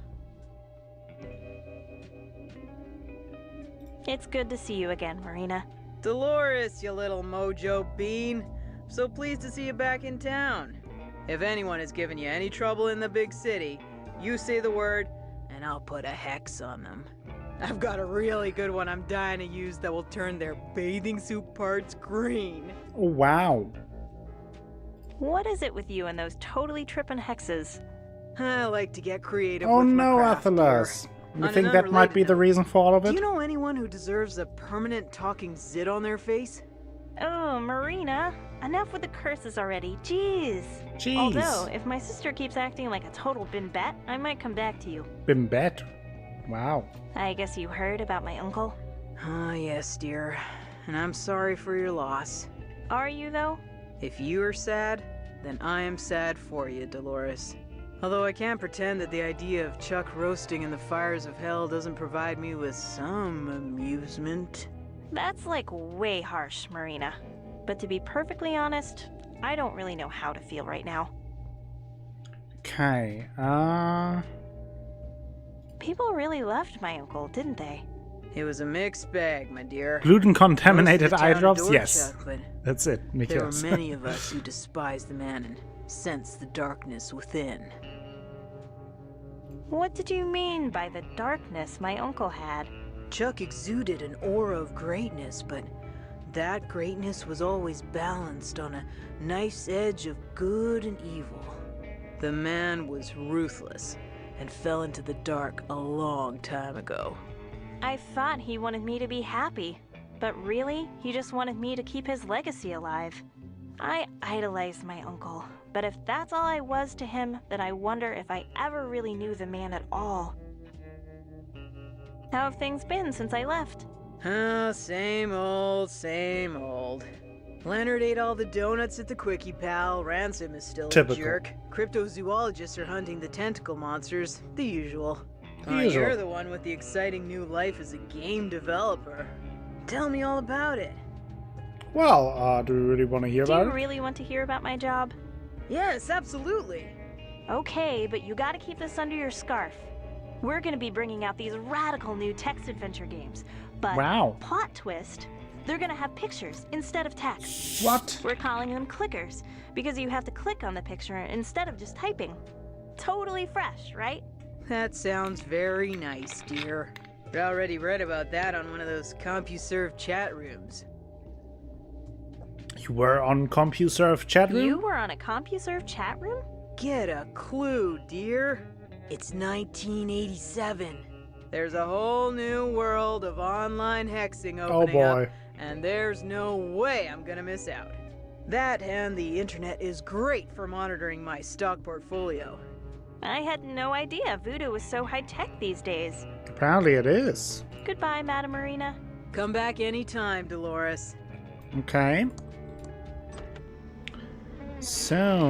It's good to see you again, Marina. Delores, you little mojo bean. So pleased to see you back in town. If anyone has given you any trouble in the big city, you say the word, and I'll put a hex on them. I've got a really good one I'm dying to use that will turn their bathing suit parts green. Oh, wow. What is it with you and those totally trippin' hexes? I like to get creative Oh with my no, craft, dear. Athelas. You On think an that might be unrelated the note, reason for all of Do it? you know anyone who deserves a permanent talking zit on their face? Oh, Marina. Enough with the curses already. Jeez. Jeez. Although, if my sister keeps acting like a total bimbette, I might come back to you. Bimbette. Wow. I guess you heard about my uncle. Ah, yes, dear. And I'm sorry for your loss. Are you, though? If you are sad, then I am sad for you, Delores. Although I can't pretend that the idea of Chuck roasting in the fires of hell doesn't provide me with some amusement. That's like way harsh, Marina. But to be perfectly honest, I don't really know how to feel right now. Okay, People really loved my uncle, didn't they? It was a mixed bag, my dear. gluten-contaminated Most of the eye town drops? adored Yes. Chuck, but That's it. there were Yes. many of us who despised the man and sensed the darkness within. What did you mean by the darkness my uncle had? Chuck exuded an aura of greatness, but that greatness was always balanced on a nice edge of good and evil. The man was ruthless and fell into the dark a long time ago. I thought he wanted me to be happy, but really, he just wanted me to keep his legacy alive. I idolized my uncle, but if that's all I was to him, then I wonder if I ever really knew the man at all. How have things been since I left? Oh, same old, same old. Leonard ate all the donuts at the Quickie Pal. Ransome is still Typical. a jerk. Cryptozoologists are hunting the tentacle monsters. The usual. The Oh, usual. you're the one with the exciting new life as a game developer. Tell me all about it. Well, do we really want to hear Do about you it? really want to hear about my job? Yes, absolutely. Okay, but you gotta keep this under your scarf. We're gonna be bringing out these radical new text adventure games. But Wow. plot twist, they're gonna have pictures instead of text. What? We're calling them clickers because you have to click on the picture instead of just typing. Totally fresh, right? That sounds very nice, dear. I already read about that on one of those CompuServe chat rooms. You were on CompuServe chat room? You were on a CompuServe chat room? Get a clue, dear. It's 1987. There's a whole new world of online hexing opening boy. up, and there's no way I'm gonna miss out. That and the internet is great for monitoring my stock portfolio. I had no idea voodoo was so high-tech these days. Apparently it is. Goodbye, Madam Marina. Come back anytime, Delores. Okay. So,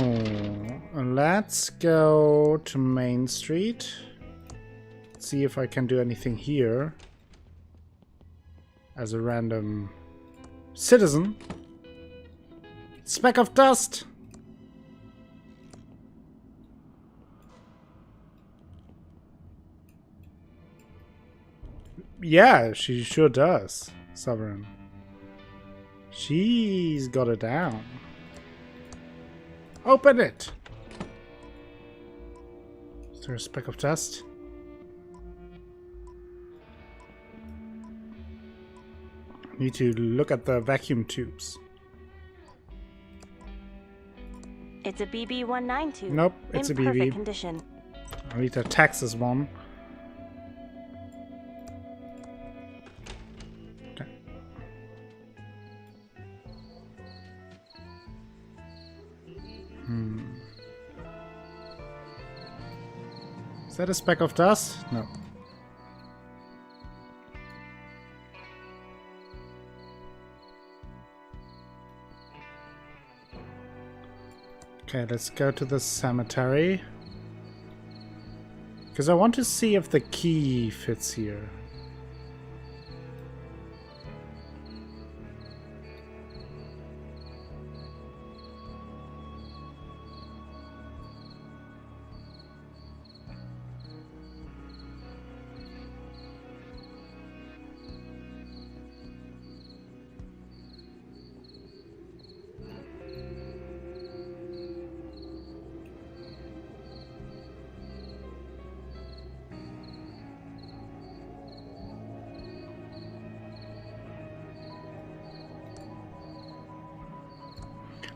let's go to Main Street. See if I can do anything here. As a random citizen. Speck of dust! Yeah, she sure does, Sovereign. She's got it down. Open it! Is there a speck of dust? I need to look at the vacuum tubes. It's a BB-19 tube. Nope, it's a in perfect BB. condition. I need the Texas one. Okay. Is that a speck of dust? No. Okay, let's go to the cemetery. Because I want to see if the key fits here.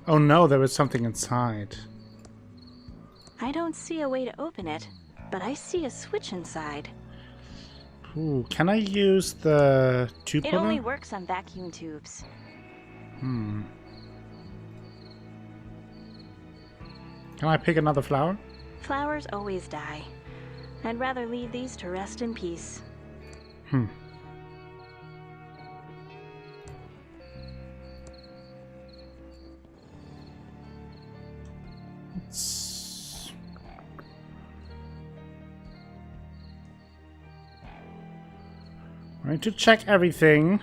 Oh no, there was something inside. I don't see a way to open it, but I see a switch inside. Ooh, can I use the tube It puller? only works on vacuum tubes. Can I pick another flower? Flowers always die. I'd rather leave these to rest in peace. I need to check everything.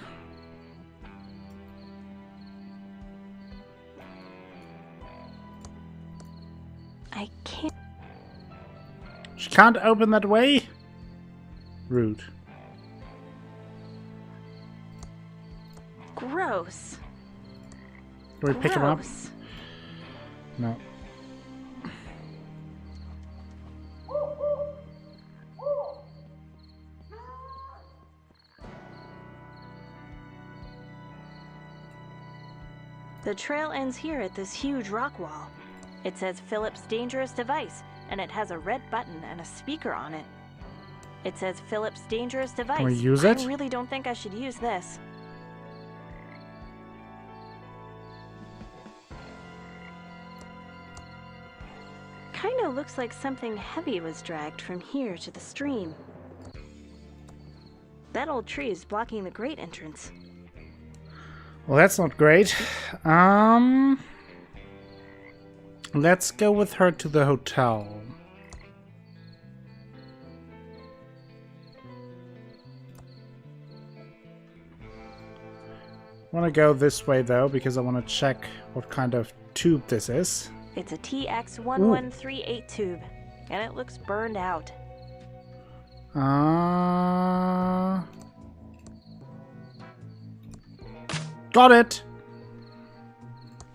I can't. She can't open that way? Rude. Gross. Do we pick him up? Gross. No. The trail ends here at this huge rock wall. It says Philip's dangerous device, and it has a red button and a speaker on it. It says Philip's dangerous device. Can we use it? I really don't think I should use this. Kinda looks like something heavy was dragged from here to the stream. That old tree is blocking the grate entrance. Well, that's not great. Let's go with her to the hotel. I want to go this way though, because I want to check what kind of tube this is. It's a TX1138 tube, and it looks burned out. Got it!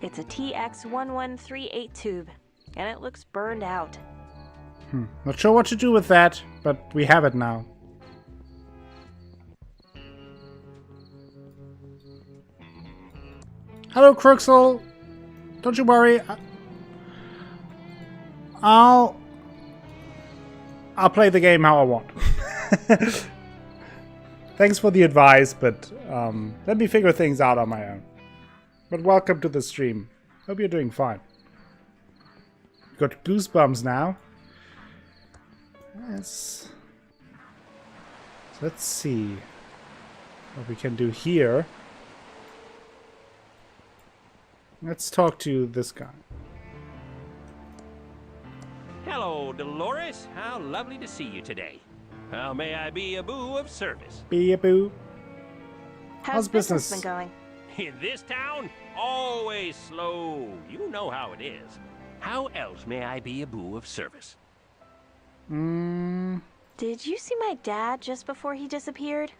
It's a TX1138 tube, and it looks burned out. Not sure what to do with that, but we have it now. Hello, Crooksel. Don't you worry. I'll play the game how I want. Thanks for the advice, but let me figure things out on my own. But welcome to the stream. Hope you're doing fine. Got goosebumps now. Yes. So let's see what we can do here. Let's talk to this guy. Hello, Delores. How lovely to see you today. How may I be a boo of service? Be a boo. How's business been going? In this town, always slow. You know how it is. How else may I be a boo of service? Did you see my dad just before he disappeared?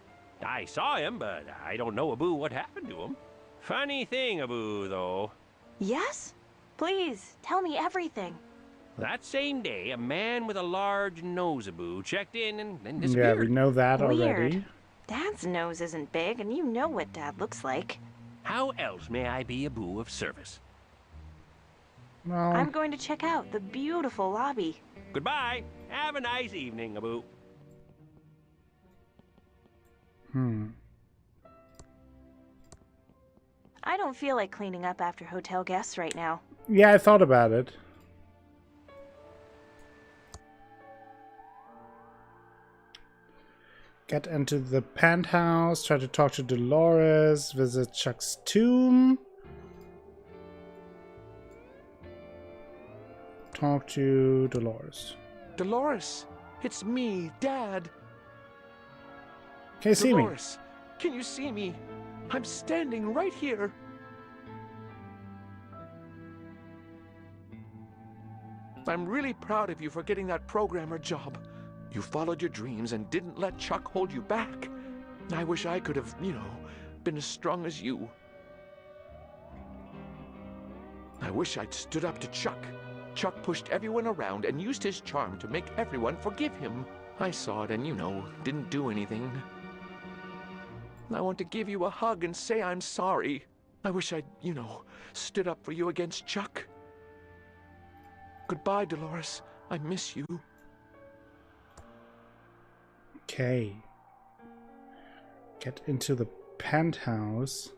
I saw him, but I don't know, Abu, what happened to him. Funny thing, Abu, though. Yes? Please, tell me everything. That same day, a man with a large nose, Abu, checked in and disappeared. Yeah, we know that already. Weird. Dad's nose isn't big, and you know what Dad looks like. How else may I be a boo of service? Well, I'm going to check out the beautiful lobby. Goodbye. Have a nice evening, Abu. I don't feel like cleaning up after hotel guests right now. Yeah, I thought about it. Get into the penthouse, try to talk to Delores, visit Chuck's tomb. Talk to Delores. Delores, it's me, Dad. Can you see me? Delores, can you see me? I'm standing right here. I'm really proud of you for getting that programmer job. You followed your dreams and didn't let Chuck hold you back. I wish I could have, been as strong as you. I wish I'd stood up to Chuck. Chuck pushed everyone around and used his charm to make everyone forgive him. I saw it and, didn't do anything. I want to give you a hug and say I'm sorry. I wish I'd, stood up for you against Chuck. Goodbye, Delores. I miss you. Okay. Get into the penthouse.